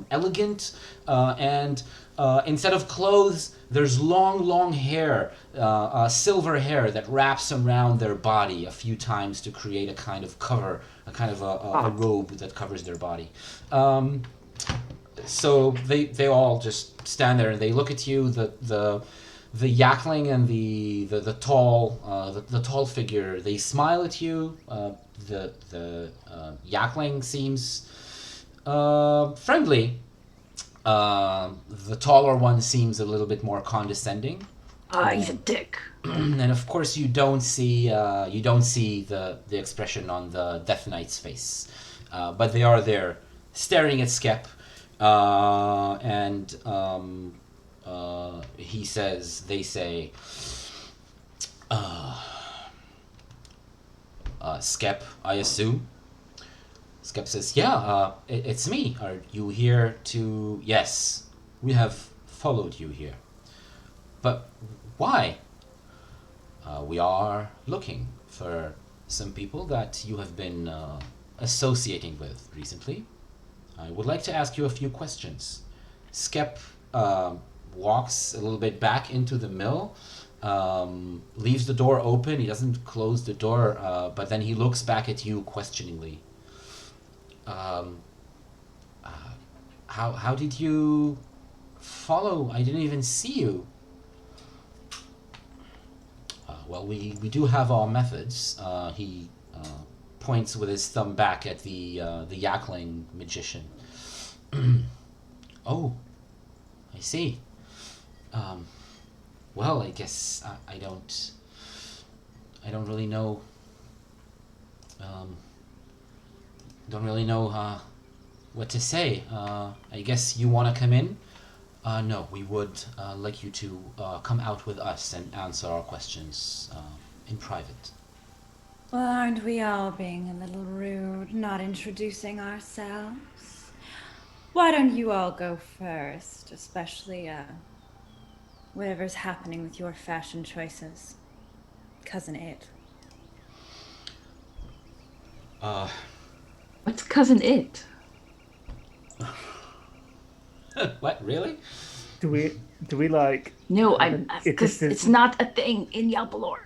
elegant. And instead of clothes, there's long hair, silver hair that wraps around their body a few times to create a kind of cover, a kind of a robe that covers their body. So they all just stand there and they look at you. The yakling and the tall figure, they smile at you. The yakling seems friendly. The taller one seems a little bit more condescending. He's a dick. And of course, you don't see the expression on the Death Knight's face, but they are there, staring at Skep, and They say, Skep, I assume. Skep says, yeah, it's me. Are you here to... Yes, we have followed you here. But why? We are looking for some people that you have been associating with recently. I would like to ask you a few questions. Skep walks a little bit back into the mill, leaves the door open. He doesn't close the door, but then he looks back at you questioningly. How did you follow? I didn't even see you. Well, we do have our methods. He points with his thumb back at the Yakling magician. Oh, I see. Well, I guess I don't really know. Don't really know what to say. I guess you want to come in? No, we would like you to come out with us and answer our questions in private. Well, aren't we all being a little rude, not introducing ourselves? Why don't you all go first, especially whatever's happening with your fashion choices, Cousin It? What's Cousin It? What, really? Do we like... No, have an because it's not a thing in Yalpelor.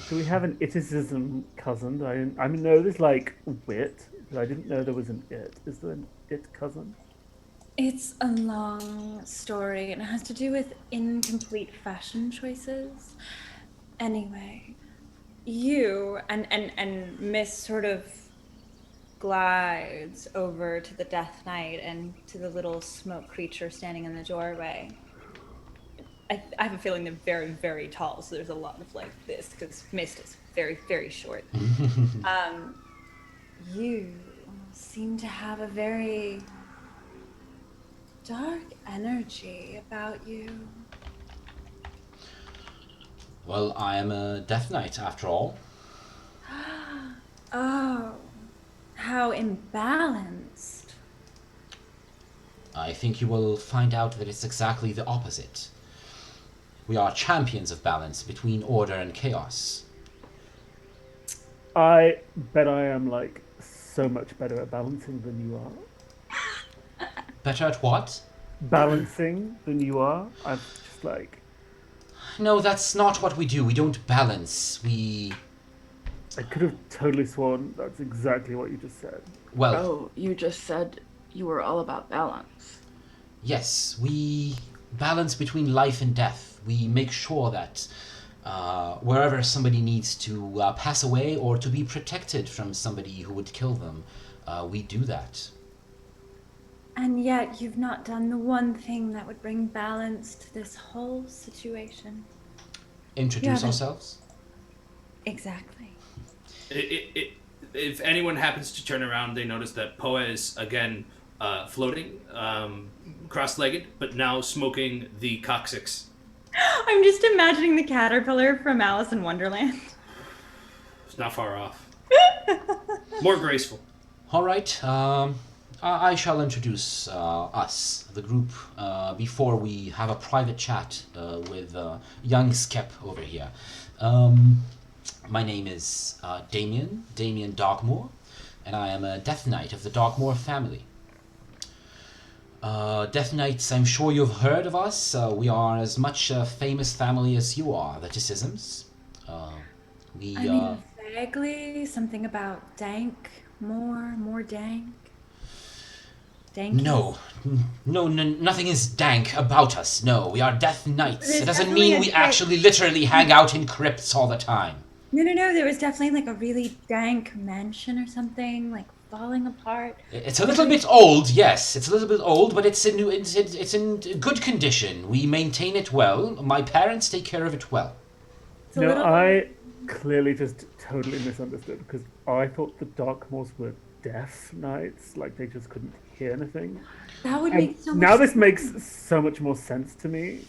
Do we have an Ticism cousin? I mean, no, there's like wit, but I didn't know there was an it. Is there an it cousin? It's a long story, and it has to do with incomplete fashion choices. Anyway, you and Miss sort of glides over to the Death Knight and to the little smoke creature standing in the doorway. I have a feeling they're very, very tall, so there's a lot of like this, because Mist is very, very short. You seem to have a very dark energy about you. Well, I am a Death Knight, after all. Oh, how imbalanced. I think you will find out that it's exactly the opposite. We are champions of balance between order and chaos. I bet I am like so much better at balancing than you are. Better at what? Balancing than you are. I'm just like... No, that's not what we do. We don't balance. I could have totally sworn that's exactly what you just said. Well, Oh, you just said you were all about balance. yes, we balance between life and death. We make sure that wherever somebody needs to pass away or to be protected from somebody who would kill them, we do that. And yet you've not done the one thing that would bring balance to this whole situation. Introduce haven't- ourselves? Exactly. If anyone happens to turn around, they notice that Poe is again floating, cross-legged, but now smoking the coccyx. I'm just imagining the caterpillar from Alice in Wonderland. It's not far off. More graceful. All right. I shall introduce us, the group, before we have a private chat with young Skep over here. My name is Damien Dogmore, and I am a Death Knight of the Dogmore family. Death Knights, I'm sure you've heard of us. We are as much a famous family as you are, the Ticisms. Vaguely, something about dank, more dank. Dank. No, nothing is dank about us. No, we are Death Knights. There's It doesn't definitely mean a we dank- actually literally hang out in crypts all the time. No. There was definitely like a really dank mansion or something, like falling apart. It's a little bit old, yes. It's a little bit old, but it's in good condition. We maintain it well. My parents take care of it well. It's a No, little. I clearly just totally misunderstood because I thought the Darkmoors were deaf knights, like they just couldn't hear anything. That would And make so much now this sense. makes so much more sense to me.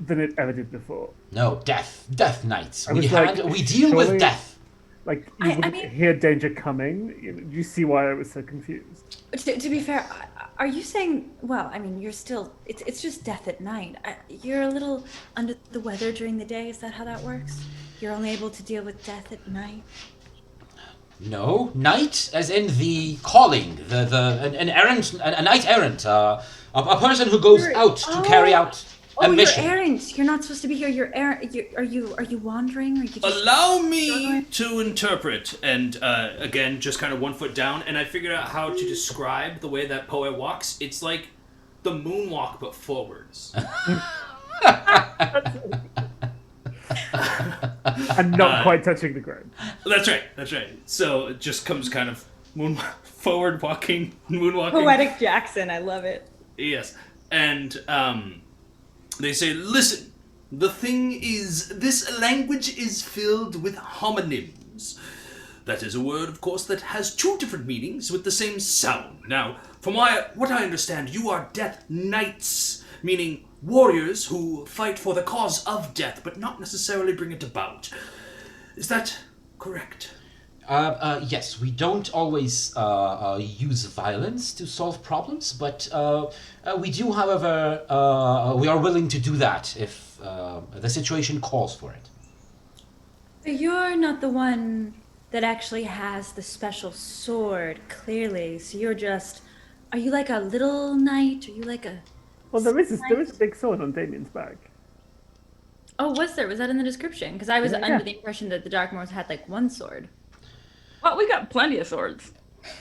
than it ever did before. No, death knights. I was like, We deal with surely- death. Like you wouldn't mean- hear danger coming. You see why I was so confused. To be fair, are you saying? Well, I mean, you're still. It's just death at night. You're a little under the weather during the day. Is that how that works? You're only able to deal with death at night. No, knight, as in the calling, an errant, a knight errant, a person who goes out to carry out a mission. You're errant. You're not supposed to be here. You're errant. Are you wandering? Or you just... Allow me to interpret, and again, just kind of 1 foot down, and I figured out how to describe the way that Poe walks. It's like the moonwalk, but forwards. And not quite touching the ground. That's right. So it just comes kind of forward walking, moonwalking. Poetic Jackson, I love it. Yes. And they say, listen, the thing is, this language is filled with homonyms. That is a word, of course, that has 2 different meanings with the same sound. Now, from what I understand, you are death knights, meaning warriors who fight for the cause of death, but not necessarily bring it about. Is that correct? Yes, we don't always use violence to solve problems, but we do, however, we are willing to do that if the situation calls for it. So you're not the one that actually has the special sword, clearly. So you're just... Are you like a little knight? Are you like a... Well, there is a big sword on Damien's back. Oh, was there? Was that in the description? Because I was Yeah. under the impression that the Darkmoors had like 1 sword. Well, we got plenty of swords.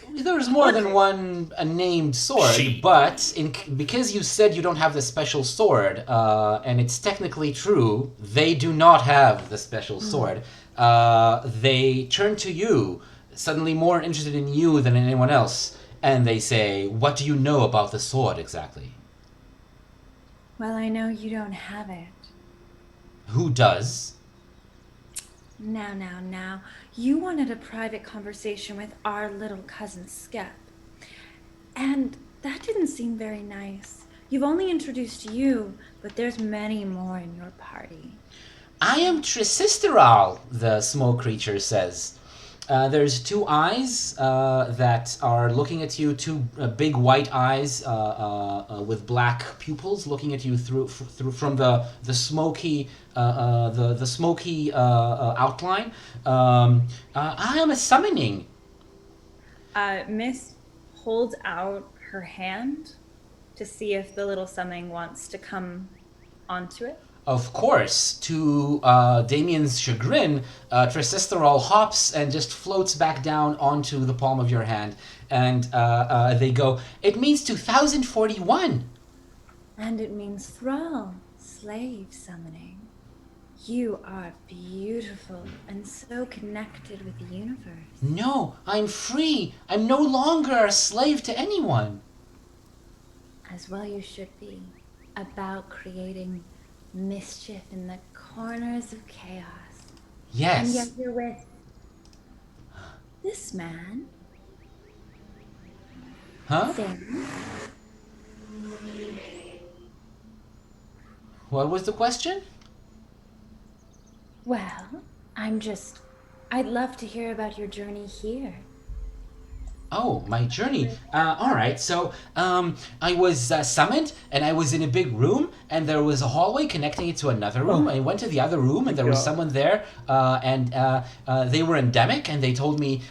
There's more than one named sword, She. but because you said you don't have the special sword, and it's technically true, they do not have the special sword. They turn to you, suddenly more interested in you than in anyone else, and they say, "What do you know about the sword exactly?" Well, I know you don't have it. Who does? Now. You wanted a private conversation with our little cousin Skep. And that didn't seem very nice. You've only introduced you, but there's many more in your party. I am Trisisteral, the smoke creature says. There's 2 eyes that are looking at you, 2 big white eyes with black pupils looking at you through from the smoky outline. I am a summoning. Miss holds out her hand to see if the little something wants to come onto it. Of course, to Damien's chagrin, Trisisteral hops and just floats back down onto the palm of your hand. And they go, "It means 2041. And it means thrall, slave summoning. You are beautiful and so connected with the universe. No, I'm free. I'm no longer a slave to anyone. As well you should be. About creating mischief in the corners of chaos. Yes. And yet you're with this man. Huh? Sam. What was the question? Well, I'd love to hear about your journey here. Oh, my journey. All right. So, I was summoned, and I was in a big room, and there was a hallway connecting it to another room. I went to the other room, and there was someone there, and they were endemic, and they told me,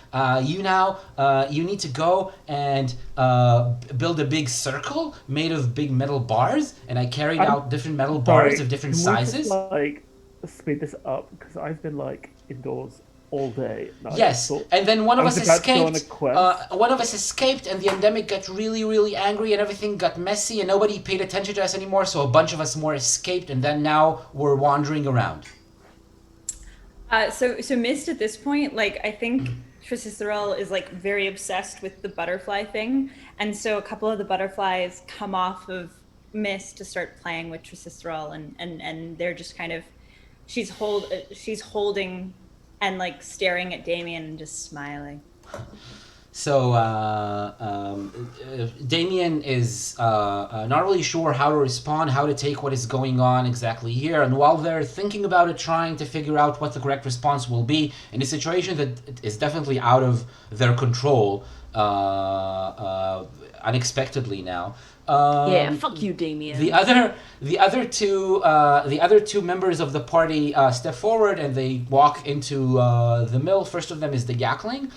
you need to go and build a big circle made of big metal bars, and I carried out different metal bars of different can we just, sizes. Speed this up because I've been indoors all day. Yes, and then one of us about to go on a escaped. quest. One of us escaped, and the endemic got really, really angry, and everything got messy, and nobody paid attention to us anymore. So a bunch of us more escaped, and then now we're wandering around. So Mist at this point, I think Trisisterel is very obsessed with the butterfly thing, and so a couple of the butterflies come off of Mist to start playing with Trisisterel, and they're just kind of, she's holding and staring at Damien and just smiling. So Damien is not really sure how to respond, how to take what is going on exactly here. And while they're thinking about it, trying to figure out what the correct response will be in a situation that is definitely out of their control, unexpectedly now. Yeah, fuck you, Damien. The other two members of the party step forward and they walk into the mill. First of them is the Yakling.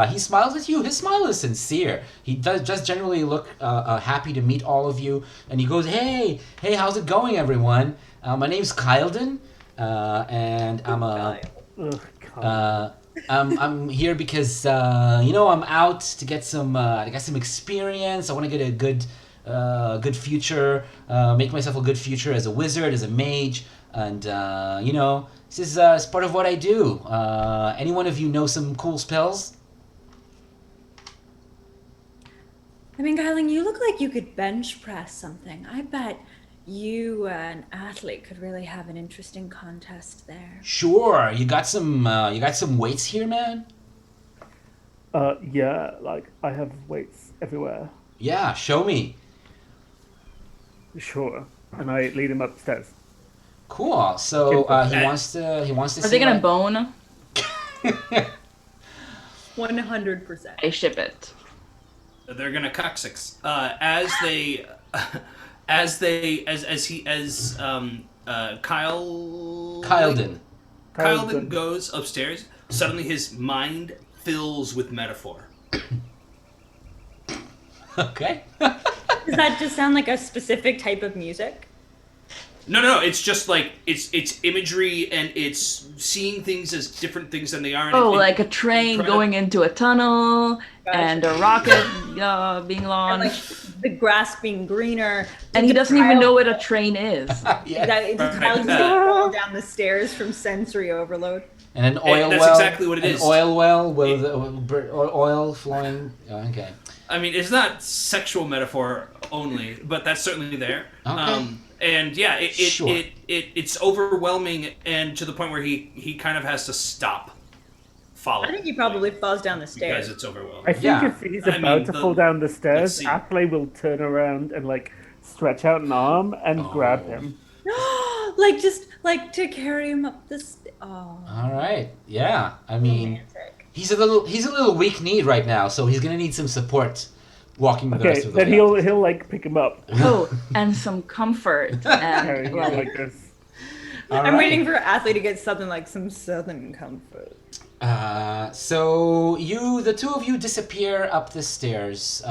He smiles at you. His smile is sincere. He does just generally look happy to meet all of you, and he goes, "Hey, how's it going, everyone? My name's Kyleton, and I'm a." I'm here because I'm out to get some experience. I want to get a good future, make myself a good future as a wizard, as a mage, and this is part of what I do. Any one of you know some cool spells? I mean, Kyling, you look like you could bench press something. I bet you, an athlete, could really have an interesting contest there. Sure. You got some weights here, man? Yeah, like I have weights everywhere. Yeah, show me. Sure. And I lead him upstairs. Cool. So he wants to. Are see they gonna what- bone? 100%. I ship it. They're gonna coccyx. Kyleton. Kyleton goes upstairs. Suddenly, his mind fills with metaphor. Okay. Does that just sound like a specific type of music? No. It's just like it's imagery and it's seeing things as different things than they are. Oh, like a train going into a tunnel Gotcha. and a rocket being And launched. like the grass being greener. And he doesn't even know what a train is. Yeah. Kyle's going down the stairs from sensory overload. And an oil that's well. exactly what it is. An oil well with oil flowing. Okay. I mean, it's not sexual metaphor only, but that's certainly there. Okay. And yeah, Sure. it's overwhelming, and to the point where he kind of has to stop following. I think he probably falls down the because stairs. it's overwhelming. I think Yeah. if he's I about mean, to the- fall down the let's stairs, see. Atley will turn around and like stretch out an arm and grab him. Like just like to carry him up the Oh, All right. Yeah. I mean, romantic. he's a little weak-kneed right now, so he's gonna need some support walking the Okay, rest of the then way. he'll like pick him up, Oh, and some comfort. carry And him like this. All I'm right. waiting for Athlete to get something like some southern comfort. So the two of you disappear up the stairs.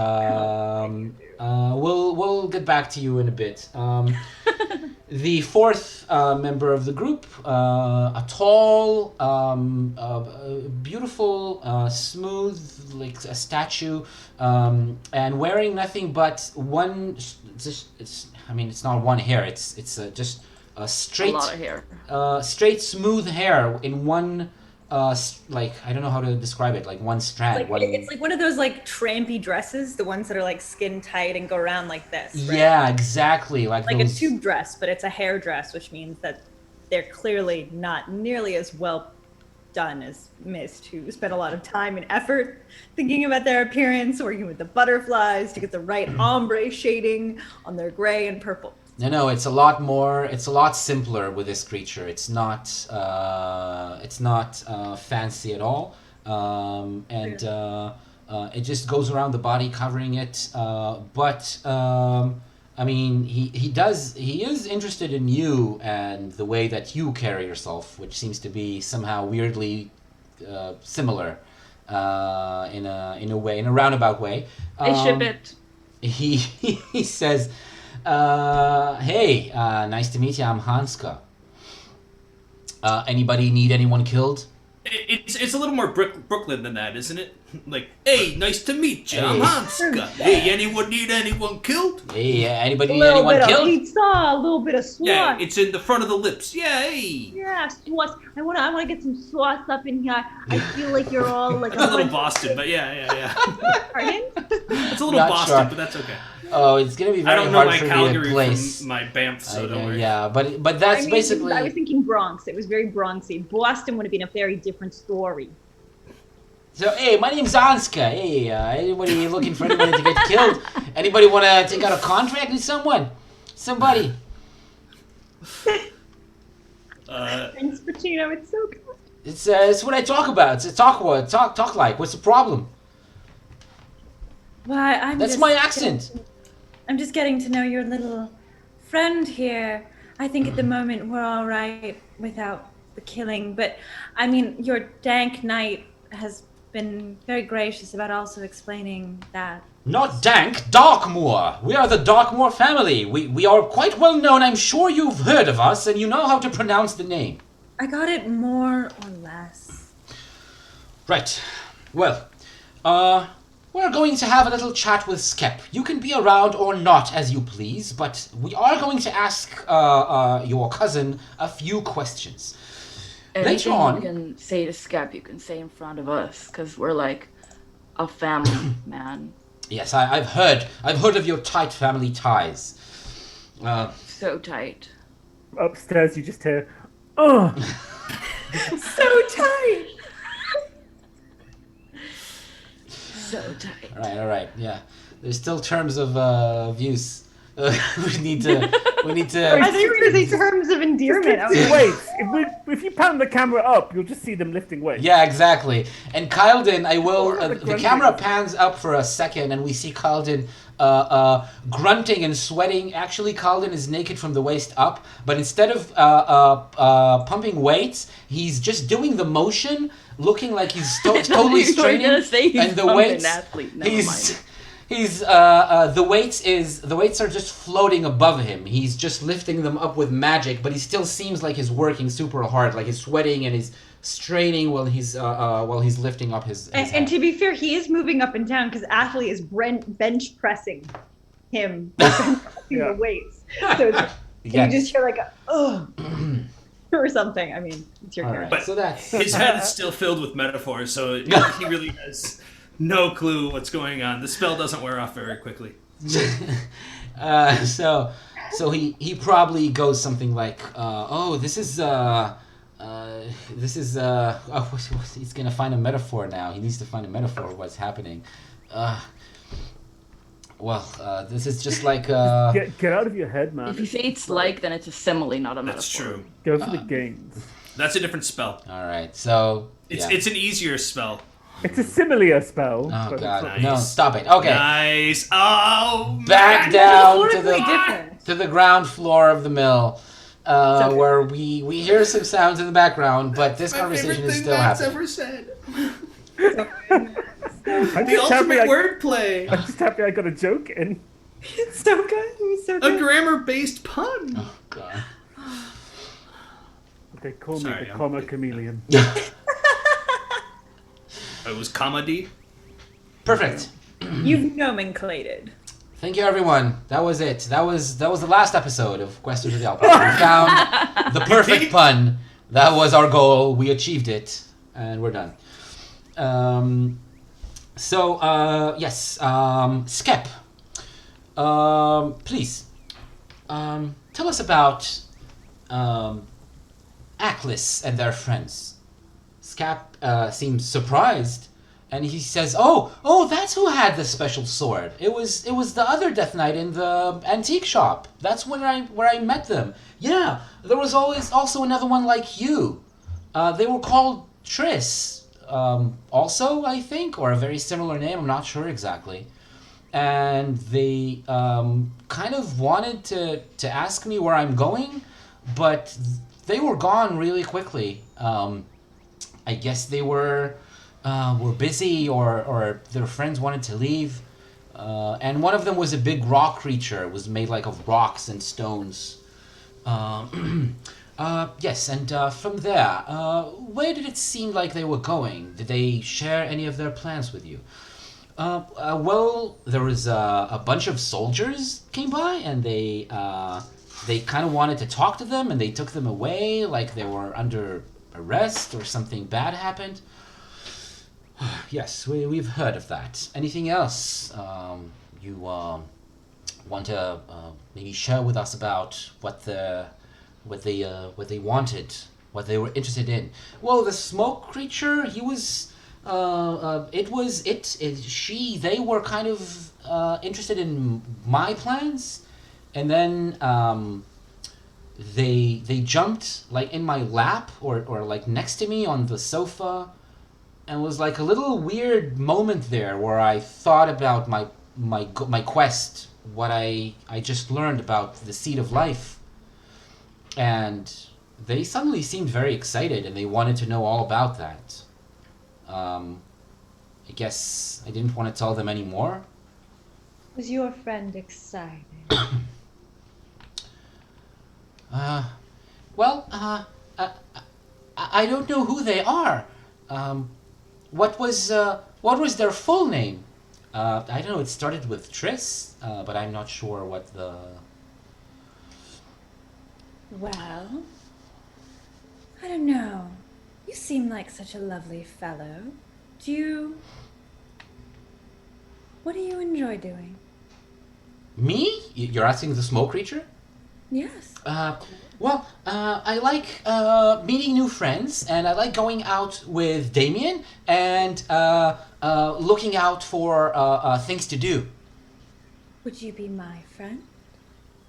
We'll get back to you in a bit. The fourth member of the group, a tall, beautiful, smooth, like a statue, and wearing nothing but one. It's not one hair. It's just a a straight, lot of hair. straight, smooth hair in one. Like I don't know how to describe it. Like one strand. Like, it's like one of those like trampy dresses, the ones that are like skin tight and go around like this. Right? Yeah, exactly. Like Like those... a tube dress, but it's a hair dress, which means that they're clearly not nearly as well done as Mist, who spent a lot of time and effort thinking about their appearance, working with the butterflies to get the right ombre shading on their gray and purple. No, it's a lot more. It's a lot simpler with this creature. It's not fancy at all, and it just goes around the body, covering it. But I mean, he is interested in you and the way that you carry yourself, which seems to be somehow weirdly similar in a way, in a roundabout way. I ship it. He says. Hey, nice to meet you. I'm Hanska. Anybody need anyone killed? It's a little more Brooklyn than that, isn't it? Like, hey, nice to meet you. I'm Hey. Hanska. Hey, anyone need anyone killed? Hey, anybody A need little anyone bit of killed? pizza, a little bit of sauce. Yeah, it's in the front of the lips. Yeah, hey. Yeah, sauce. I wanna get some sauce up in here. I feel like you're all like It's a little Boston, but yeah. Pardon? It's a little Not Boston, sure. but that's okay. Oh, it's gonna be I very don't know hard my for me to Calgary place. from my Banff, so don't worry. Yeah, but that's I mean, basically. I was thinking Bronx. It was very Bronxy. Boston would have been a very different story. So, hey, my name's Anska. Hey, anybody looking for anybody to get killed? Anybody want to take out a contract with someone? Somebody. Thanks, Pacino. It's so good. It's what I talk about. It's talk like. What's the problem? Why, That's my accent. I'm just getting to know your little friend here. I think at the moment we're all right without the killing, but I mean, your dank knight has been very gracious about also explaining that. Not Dank, Darkmoor. We are the Darkmoor family. We are quite well known. I'm sure you've heard of us, and you know how to pronounce the name. I got it more or less. Right. Well, we're going to have a little chat with Skep. You can be around or not as you please, but we are going to ask your cousin a few questions. Anything Later on, you can say to Skep, you can say in front of us, because we're like a family, man. yes, I've heard of your tight family ties. So tight. Upstairs, you just hear, "Oh, So tight! So tight. All right, yeah. There's still terms of use. we need to. I think we're going to say terms of endearment. I was like, wait! If you pan the camera up, you'll just see them lifting weights." Yeah, exactly. And Kyleton, I will. Or the The grunting. camera pans up for a second, and we see Kyleton grunting and sweating. Actually, Kyleton is naked from the waist up, but instead of pumping weights, he's just doing the motion, looking like he's totally You were straining. gonna say he's And the pumping weights, athlete. Never mind. He's the weights are just floating above him. He's just lifting them up with magic, but he still seems like he's working super hard, like he's sweating and he's straining while he's lifting up his and head. to be fair, he is moving up and down because Athlete is bench pressing him, Yeah. the weights. So it's, Yes. you just hear like a ugh or something. I mean, it's your All character. right, so that's His head is still filled with metaphors, so he really has no clue what's going on. The spell doesn't wear off very quickly. so he probably goes something like, he's gonna find a metaphor now. He needs to find a metaphor of what's happening. This is just like Get out of your head, man. If you say it's like, then it's a simile, not a metaphor. That's true. Go for the gains. That's a different spell. all right. So It's an easier spell. It's a similar spell. oh but god, it's not- no, stop it. Okay, Nice. Oh, back man. down to Totally the different. to the ground floor of the mill, where we hear some sounds in the background, but this My conversation favorite is thing still Matt's happening. ever said. I'm The just happy ultimate I, wordplay. I'm just happy I got a joke in. It's so good. It was so A good. grammar-based pun. Oh god. They call Sorry, me the I'm- comma chameleon. It was comedy. Perfect. You've nomenclated. Thank you, everyone. That was it. That was the last episode of Questions of Yalpelor. We found the perfect pun. That was our goal. We achieved it, and we're done. Yes, Skep. Please, tell us about Aklis and their friends. Skep seems surprised, and he says, "Oh, that's who had the special sword. It was the other Death Knight in the antique shop. That's where I met them. Yeah, there was also another one like you. They were called Triss. Also, I think, or a very similar name. I'm not sure exactly. And they kind of wanted to ask me where I'm going, but they were gone really quickly. I guess they were busy, or their friends wanted to leave. And one of them was a big rock creature. It was made like of rocks and stones. Yes, and from there, where did it seem like they were going? Did they share any of their plans with you? Well, there was a bunch of soldiers came by, and they kind of wanted to talk to them, and they took them away like they were under arrest or something bad happened. Yes, we've heard of that. Anything else you want to maybe share with us about what they wanted, what they were interested in? Well, the smoke creature, he was They were kind of interested in my plans, and then they jumped like in my lap or like next to me on the sofa, and it was like a little weird moment there where I thought about my quest, what I just learned about the seed of life, and they suddenly seemed very excited and they wanted to know all about that. I guess I didn't want to tell them anymore. Was your friend excited? Well, I don't know who they are. What was their full name? I don't know. It started with Tris, but I'm not sure what the. Well, I don't know. You seem like such a lovely fellow. What do you enjoy doing? Me? You're asking the smoke creature? Yes. Well, I like meeting new friends, and I like going out with Damien and looking out for things to do. Would you be my friend?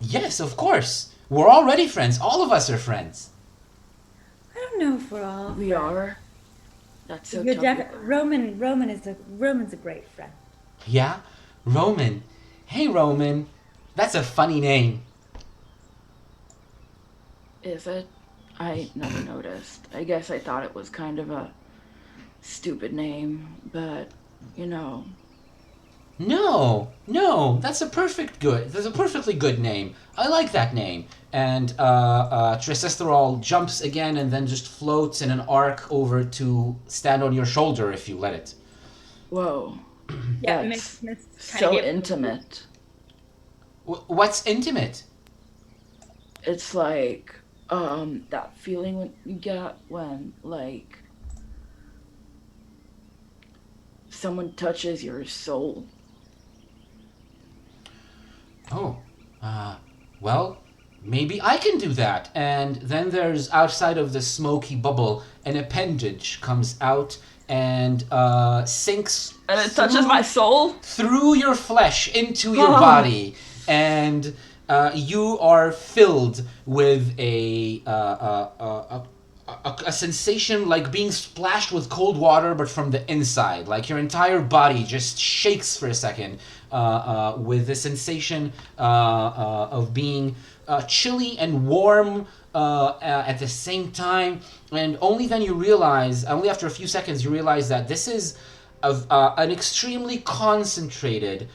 Yes, of course. We're already friends. All of us are friends. I don't know if we're all. We are. That's so You're tough. Roman's a great friend. Yeah? Roman. Hey, Roman. That's a funny name. Is it? I never noticed. I guess I thought it was kind of a stupid name, but you know. No, that's a perfectly good name. I like that name. And Trisestherol jumps again and then just floats in an arc over to stand on your shoulder if you let it. Whoa. Yeah, That's Miss so intimate. What's intimate? It's like that feeling when you get when like someone touches your soul. Oh, well, maybe I can do that. And then there's, outside of the smoky bubble, an appendage comes out and sinks And it touches my soul? through your flesh into your body, and you are filled with a sensation like being splashed with cold water, but from the inside. Like your entire body just shakes for a second with the sensation of being chilly and warm at the same time. And only then you realize, only after a few seconds, you realize that this is an extremely concentrated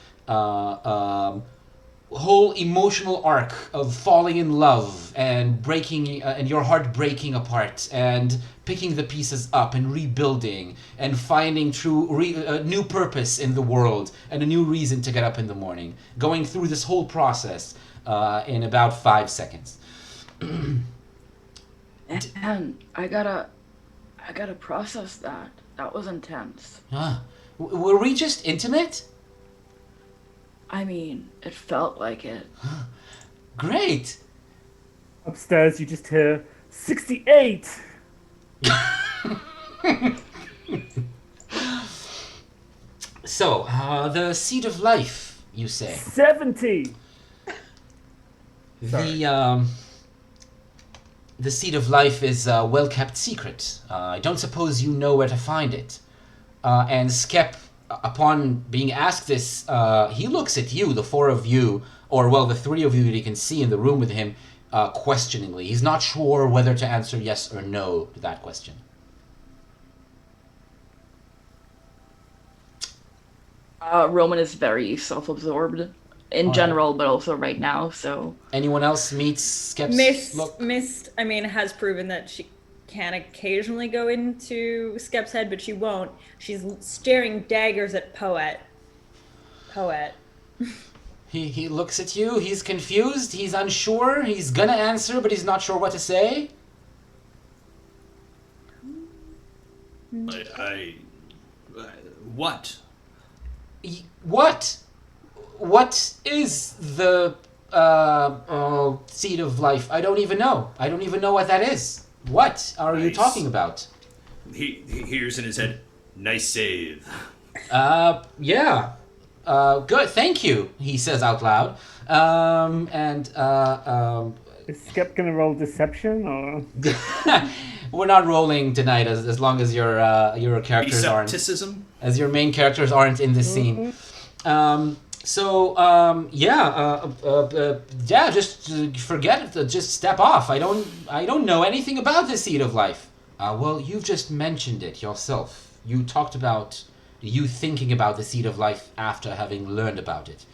whole emotional arc of falling in love and breaking and your heart breaking apart and picking the pieces up and rebuilding and finding new purpose in the world and a new reason to get up in the morning, going through this whole process in about 5 seconds. And I gotta process that. That was intense. Were we just intimate? I mean, it felt like it. Great. Upstairs, you just hear 68. So, the seed of life, you say? 70. The seed of life is a well-kept secret. I don't suppose you know where to find it. And Skep, upon being asked this, he looks at you, the four of you, or well, the three of you that he can see in the room with him, questioningly. He's not sure whether to answer yes or no to that question. Roman is very self-absorbed in general, but also right now, so... Anyone else meets Skep's look? Mist, I mean, has proven that she can occasionally go into Skep's head, but she won't. She's staring daggers at Poet. He looks at you, he's confused, he's unsure, he's gonna answer, but he's not sure what to say. What? What? What is the seed of life? I don't even know. I don't even know what that is. What are you Nice. talking about? He hears in his head, Nice save. Yeah. Good, thank you, he says out loud. Is Skep gonna roll deception or? We're not rolling tonight as long as your characters aren't, Ticism. as your main characters aren't in the scene. Just forget it. Just step off. I don't know anything about the Seed of Life. Well, you've just mentioned it yourself. You talked about you thinking about the Seed of Life after having learned about it.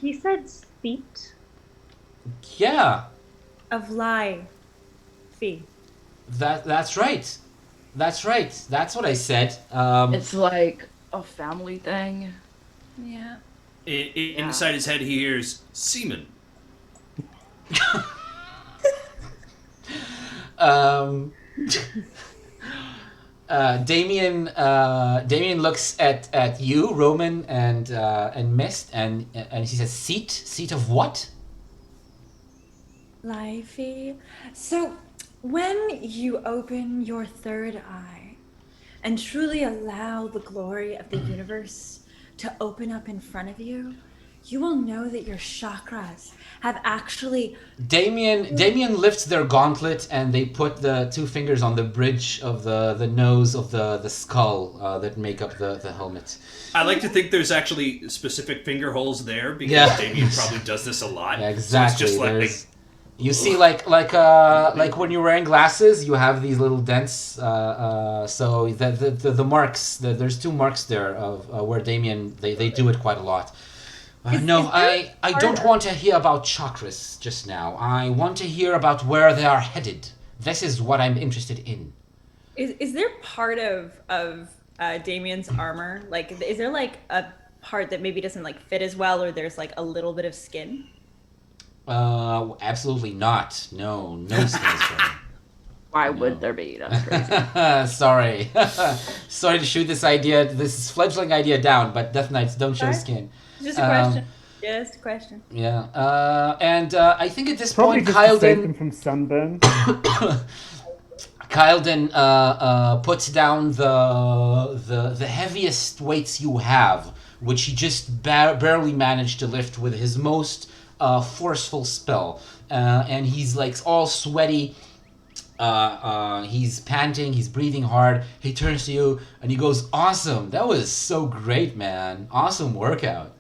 He said seat Yeah, of life. Fee. that's right. That's right. That's what I said. It's like a family thing. Yeah. Inside his head, he hears semen. Damien looks at you, Roman, and Mist, and he says, "Seat of what?" Livey. So, when you open your third eye and truly allow the glory of the universe to open up in front of you, you will know that your chakras have actually. Damien lifts their gauntlet, and they put the two fingers on the bridge of the nose of the skull that make up the helmet. I like to think there's actually specific finger holes there because Damien probably does this a lot. Yeah, exactly. So it's just You see, like when you're wearing glasses, you have these little dents. So the marks, there's two marks there of where Damien they do it quite a lot. I don't want to hear about chakras just now. I want to hear about where they are headed. This is what I'm interested in. Is there part of Damien's armor, like, is there like a part that maybe doesn't like fit as well, or there's like a little bit of skin? Absolutely not. No skins for me. Why would there be? That's crazy. Sorry. Sorry to shoot this fledgling idea down, but Death Knights don't show skin. Just a question. Just a question. Yeah. I think at this Probably point, just to save Kyleden them from sunburn. puts down the heaviest weights you have, which he just barely managed to lift with his most forceful spell, and he's like all sweaty. He's panting, he's breathing hard. He turns to you and he goes, "Awesome, that was so great, man. Awesome workout."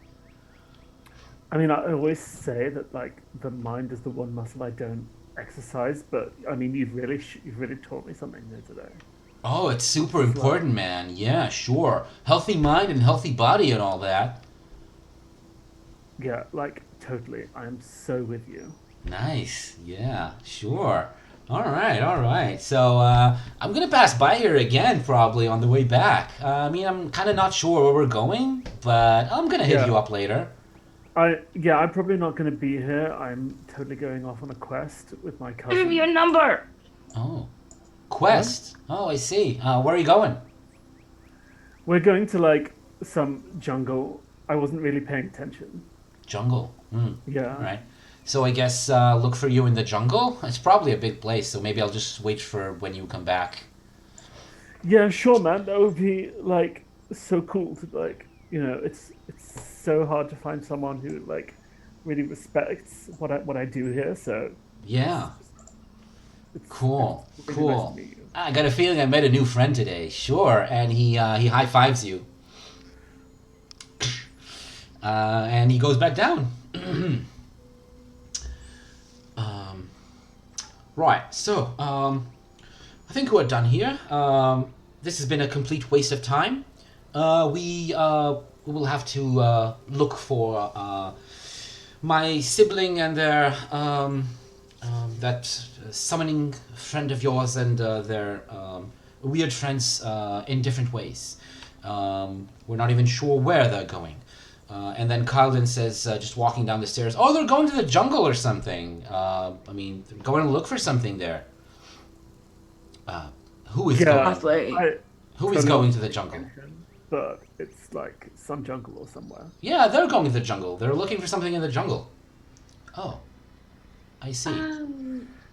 I mean, I always say that like the mind is the one muscle I don't exercise, but I mean, you've really taught me something new today. Oh, it's super important, man. Yeah, sure. Healthy mind and healthy body and all that. Yeah, like totally. I'm so with you. Nice. Yeah, sure. All right. So I'm gonna pass by here again, probably on the way back. I mean, I'm kind of not sure where we're going, but I'm gonna hit you up later. I'm probably not going to be here. I'm totally going off on a quest with my cousin. Give me your number. Oh, quest. Oh, I see. Where are you going? We're going to like some jungle. I wasn't really paying attention. Jungle. Yeah. All right. So I guess look for you in the jungle. It's probably a big place, so maybe I'll just wait for when you come back. Yeah, sure, man. That would be like so cool to like, it's so hard to find someone who like really respects what I do here. So yeah, cool. It's really nice to meet you. I got a feeling I met a new friend today. Sure, and he high fives you, and he goes back down. Right. So I think we're done here. This has been a complete waste of time. We will have to look for my sibling and their that summoning friend of yours and their weird friends in different ways. We're not even sure where they're going. And then Kyleden says, just walking down the stairs, "Oh, they're going to the jungle or something. I mean, they're going to look for something there." Who is going? Who is going to the jungle? But it's like some jungle or somewhere. Yeah, they're going to the jungle. They're looking for something in the jungle. Oh, I see.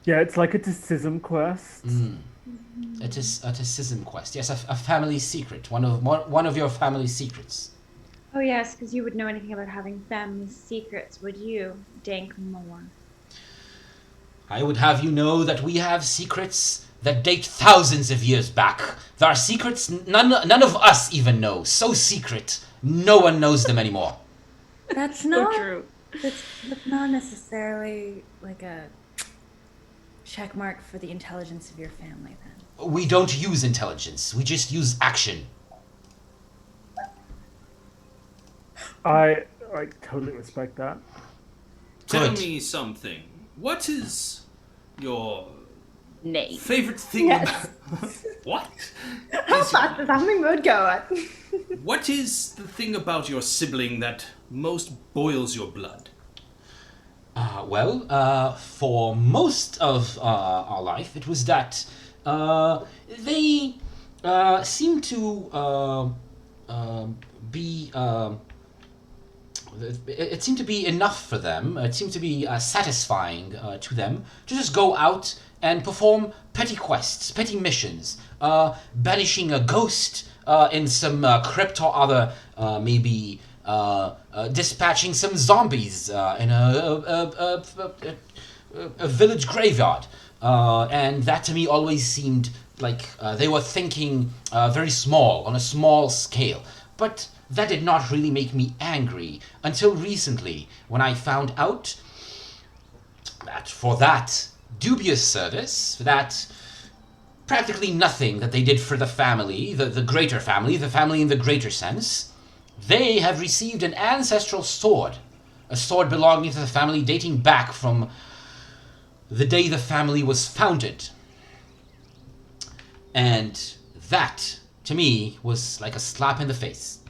Yeah, it's like a Ticism quest. A Ticism quest. Yes, a family secret. One of your family secrets. Oh yes, because you would know anything about having family secrets, would you, Dank Moore? I would have you know that we have secrets that date thousands of years back. There are secrets none of us even know. So secret, no one knows them anymore. That's So not true. that's not necessarily like a check mark for the intelligence of your family then. We don't use intelligence. We just use action. I totally respect that. Tell Good. me something. What is your Nay. favorite thing? Yes. What? How Is- fast does hummingbird go? What is the thing about your sibling that most boils your blood? For most of our life, it was that they seem to be. It seemed to be enough for them. It seemed to be satisfying to them to just go out and perform petty quests, petty missions, banishing a ghost in some crypt or other, maybe dispatching some zombies in a village graveyard. And that to me always seemed like they were thinking very small, on a small scale. But that did not really make me angry until recently, when I found out that for that dubious service, for that practically nothing that they did for the family, the greater family, the family in the greater sense, they have received an ancestral sword. A sword belonging to the family dating back from the day the family was founded. And that, to me, was like a slap in the face.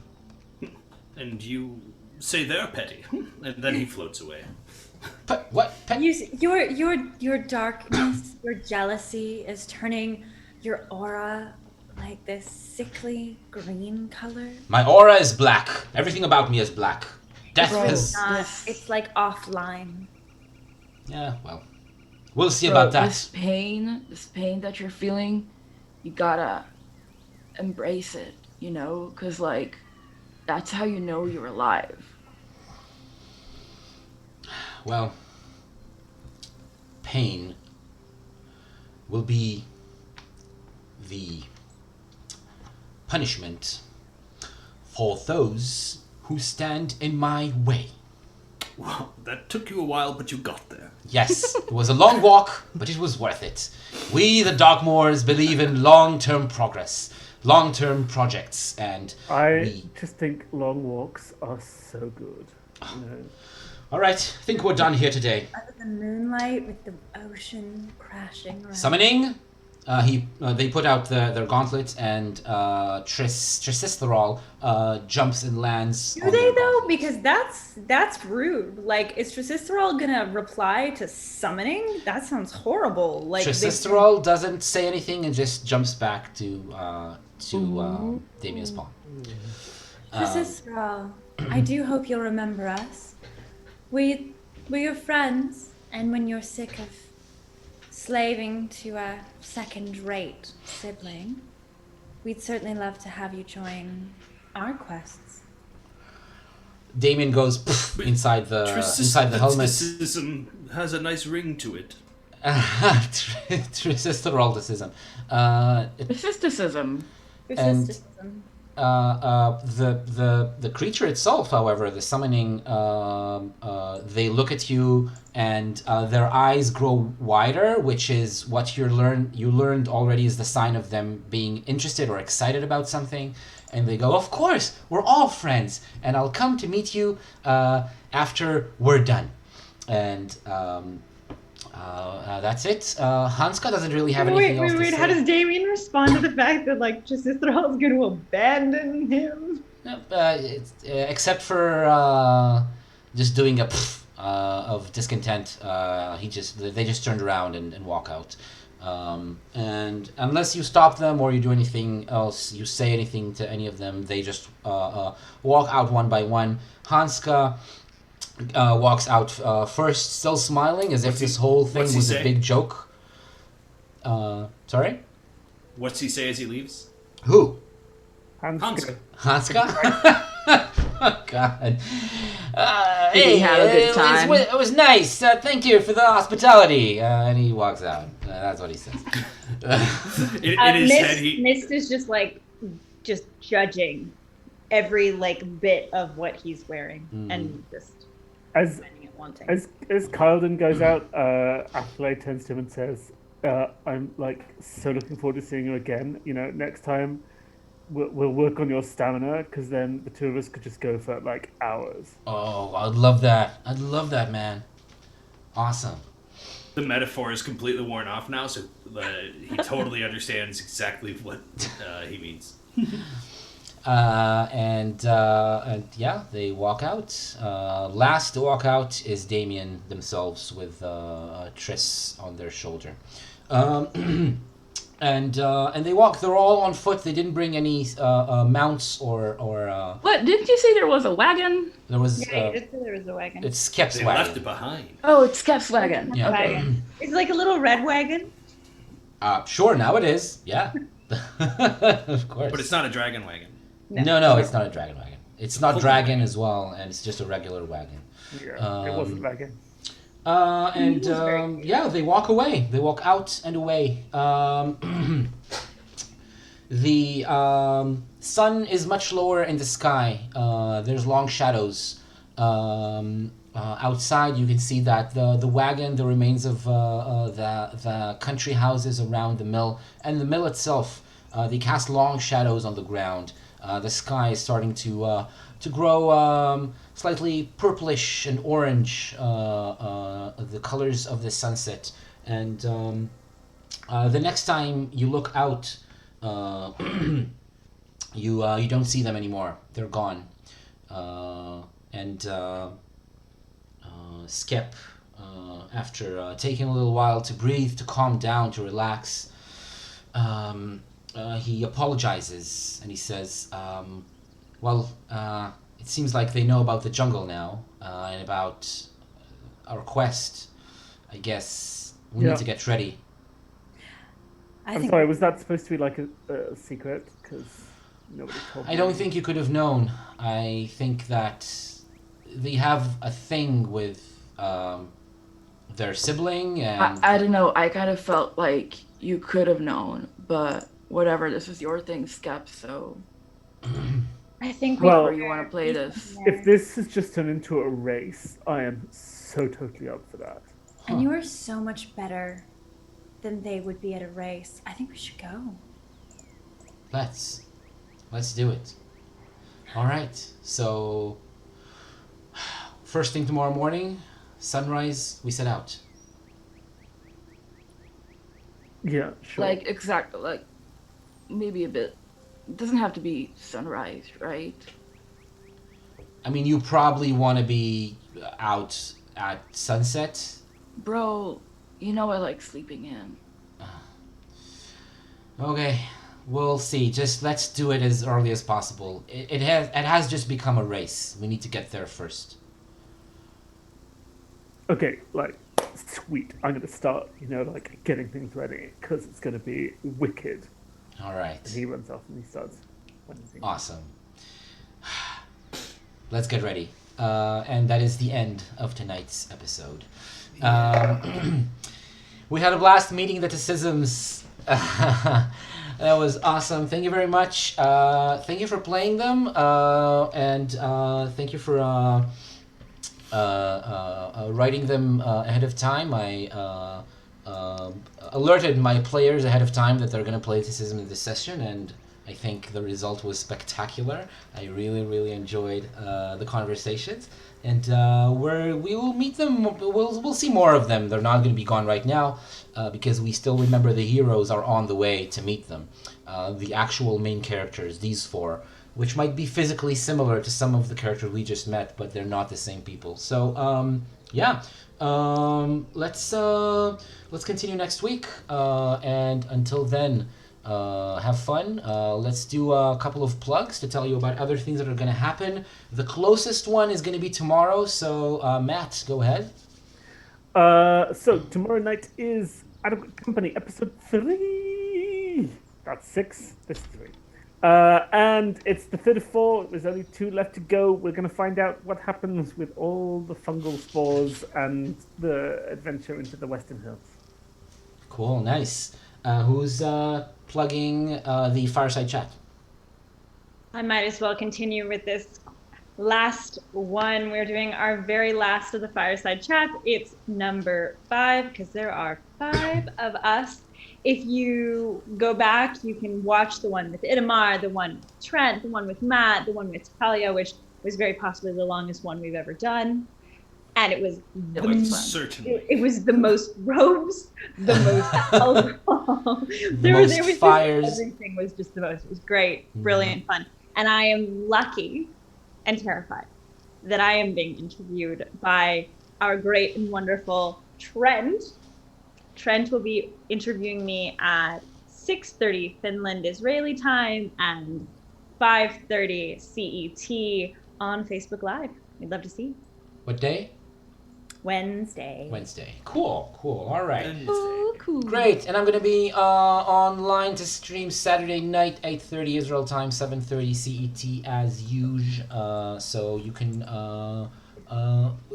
And you say they're petty, and then he floats away. But what? Your darkness, your jealousy is turning your aura like this sickly green color. My aura is black. Everything about me is black. Death Bro. has... It's like offline. Yeah, well, we'll see Bro, about that. this pain that you're feeling, you gotta embrace it, you know? Because, like, that's how you know you're alive. Well, pain will be the punishment for those who stand in my way. Well, that took you a while, but you got there. Yes, it was a long walk, but it was worth it. We, the Dogmores, believe in long-term progress, long-term projects, and I just think long walks are so good. You know? All right, I think we're done here today. Under the moonlight with the ocean crashing around. Summoning. They put out their gauntlet, and Trisistherol jumps and lands. Do on they their though? gauntlet. Because that's rude. Like, is Trisisterol gonna reply to summoning? That sounds horrible. Like Trisistherol doesn't say anything and just jumps back to Damia's pawn. Trisisterol, I do hope you'll remember us. We're your friends, and when you're sick of slaving to a second-rate sibling, we'd certainly love to have you join our quests. Damien goes poof, inside the helmet. Ticism has a nice ring to it. Trisistheroldicism. Mysticism. And- Trisisterol. The creature itself, however, the summoning, they look at you and their eyes grow wider, which is what you learned already is the sign of them being interested or excited about something. And they go, "Of course, we're all friends, and I'll come to meet you after we're done." And that's it. Hanska doesn't really have anything else to say. How does Damien respond to the fact that, like, Trisisterol is going to abandon him? Except for just doing a pff, of discontent, they just turned around and walk out. And unless you stop them or you do anything else, you say anything to any of them, they just walk out one by one. Hanska walks out first, still smiling as if this whole thing what's he was a say? big joke. Sorry? What's he say as he leaves? Who? Hanska. Hanska? Oh, God. Did he have a good time? It was nice. Thank you for the hospitality. And he walks out. That's what he says. In his head, Mist is just like judging every like bit of what he's wearing and just As finding it wanting. as Kyleton goes out, Athlete turns to him and says, "I'm like so looking forward to seeing you again. You know, next time we'll work on your stamina because then the two of us could just go for like hours." Oh, I'd love that. I'd love that, man. Awesome. the metaphor is completely worn off now, so he totally understands exactly what he means. And yeah, they walk out. Last to walk out is Damien themselves with Triss on their shoulder. And they walk. They're all on foot. They didn't bring any mounts or. What didn't you say there was a wagon? There was. Yeah, you just said there was a wagon. It's Kep's They wagon. left it behind. Oh, it's Kev's wagon. Yeah. Okay. Wagon. It's like a little red wagon. Sure, now it is. Yeah, of course. But it's not a dragon wagon. No, it's not a dragon wagon. It's not dragon as well, and it's just a regular wagon. Yeah, it wasn't wagon. Yeah, they walk away. They walk out and away. The sun is much lower in the sky. There's long shadows. Outside, you can see that the wagon, the remains of the country houses around the mill, and the mill itself, they cast long shadows on the ground. The sky is starting to grow slightly purplish and orange, the colors of the sunset. And the next time you look out, you don't see them anymore. They're gone. Skep, after taking a little while to breathe, to calm down, to relax, he apologizes and he says, it seems like they know about the jungle now, and about our quest. I guess we need to get ready. I'm sorry, was that supposed to be like a secret? Because nobody told me. I don't think you could have known. I think that they have a thing with their sibling, and I don't know. I kind of felt like you could have known, but whatever. This is your thing, Skep. So I think Well- where you want to play this. If this has just turned into a race, I am so totally up for that. And you are so much better than they would be at a race. I think we should go. let's do it. All right. So first thing tomorrow morning, sunrise, we set out. Yeah, sure. Like exactly, like maybe a bit. It doesn't have to be sunrise, right? I mean, you probably want to be out at sunset. Bro, you know I like sleeping in. Okay, we'll see. Just let's do it as early as possible. It has just become a race. We need to get there first. Okay, like, sweet. I'm gonna start, like getting things ready because it's gonna be wicked. All right. And he runs off and he starts running things. Awesome. Let's get ready. And that is the end of tonight's episode. We had a blast meeting the Ticisms. That was awesome. Thank you very much. Thank you for playing them. And thank you for writing them ahead of time. I alerted my players ahead of time that they're going to play Ticism in this session, and I think the result was spectacular. I really, really enjoyed the conversations, and we will meet them. We'll see more of them. They're not going to be gone right now because we still remember the heroes are on the way to meet them. The actual main characters, these four, which might be physically similar to some of the characters we just met, but they're not the same people. So yeah. Let's continue next week, and until then, have fun. Let's do a couple of plugs to tell you about other things that are going to happen. The closest one is going to be tomorrow, so Matt, go ahead. So tomorrow night is Adequate Company episode 3. That's 6. This is 3. And it's the 3rd of 4. There's only 2 left to go. We're going to find out what happens with all the fungal spores and the adventure into the Western Hills. Cool, nice. Who's plugging the fireside chat? I might as well continue with this last one. We're doing our very last of the fireside chat. It's number 5 because there are 5 of us. If you go back, you can watch the one with Itamar, the one with Trent, the one with Matt, the one with Talia, which was very possibly the longest one we've ever done. And it was certainly. It was the most robes, the most alcohol. There was fires. Everything was just the most. It was great, brilliant fun. And I am lucky and terrified that I am being interviewed by our great and wonderful Trent. Trent will be interviewing me at 6:30 Finland Israeli time and 5:30 CET on Facebook Live. We'd love to see you. What day? Wednesday. Cool. All right. Cool. Great. And I'm going to be online to stream Saturday night, 8:30 Israel time, 7:30 CET as usual. So you can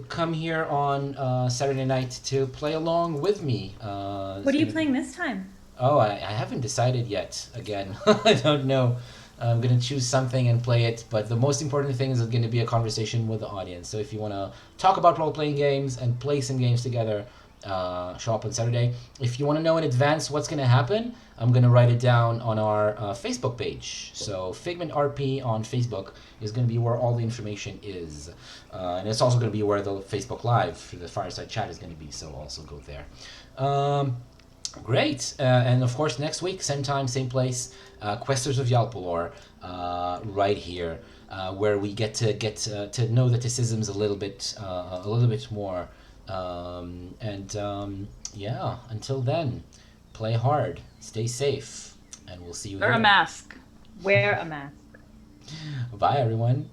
come here on Saturday night to play along with me. What are you playing this time? Oh, I haven't decided yet. Again, I don't know. I'm going to choose something and play it, but the most important thing is going to be a conversation with the audience. So if you want to talk about role-playing games and play some games together, show up on Saturday. If you want to know in advance what's going to happen, I'm going to write it down on our Facebook page. So Figment RP on Facebook is going to be where all the information is. And it's also going to be where the Facebook Live, the Fireside Chat is going to be, so also go there. Great. And of course, next week, same time, same place, Questers of Yalpelor, right here, where we get to know the Ticisms a little bit more. Yeah, until then, play hard, stay safe, and we'll see you Wear here. a mask. Wear a mask. Bye, everyone.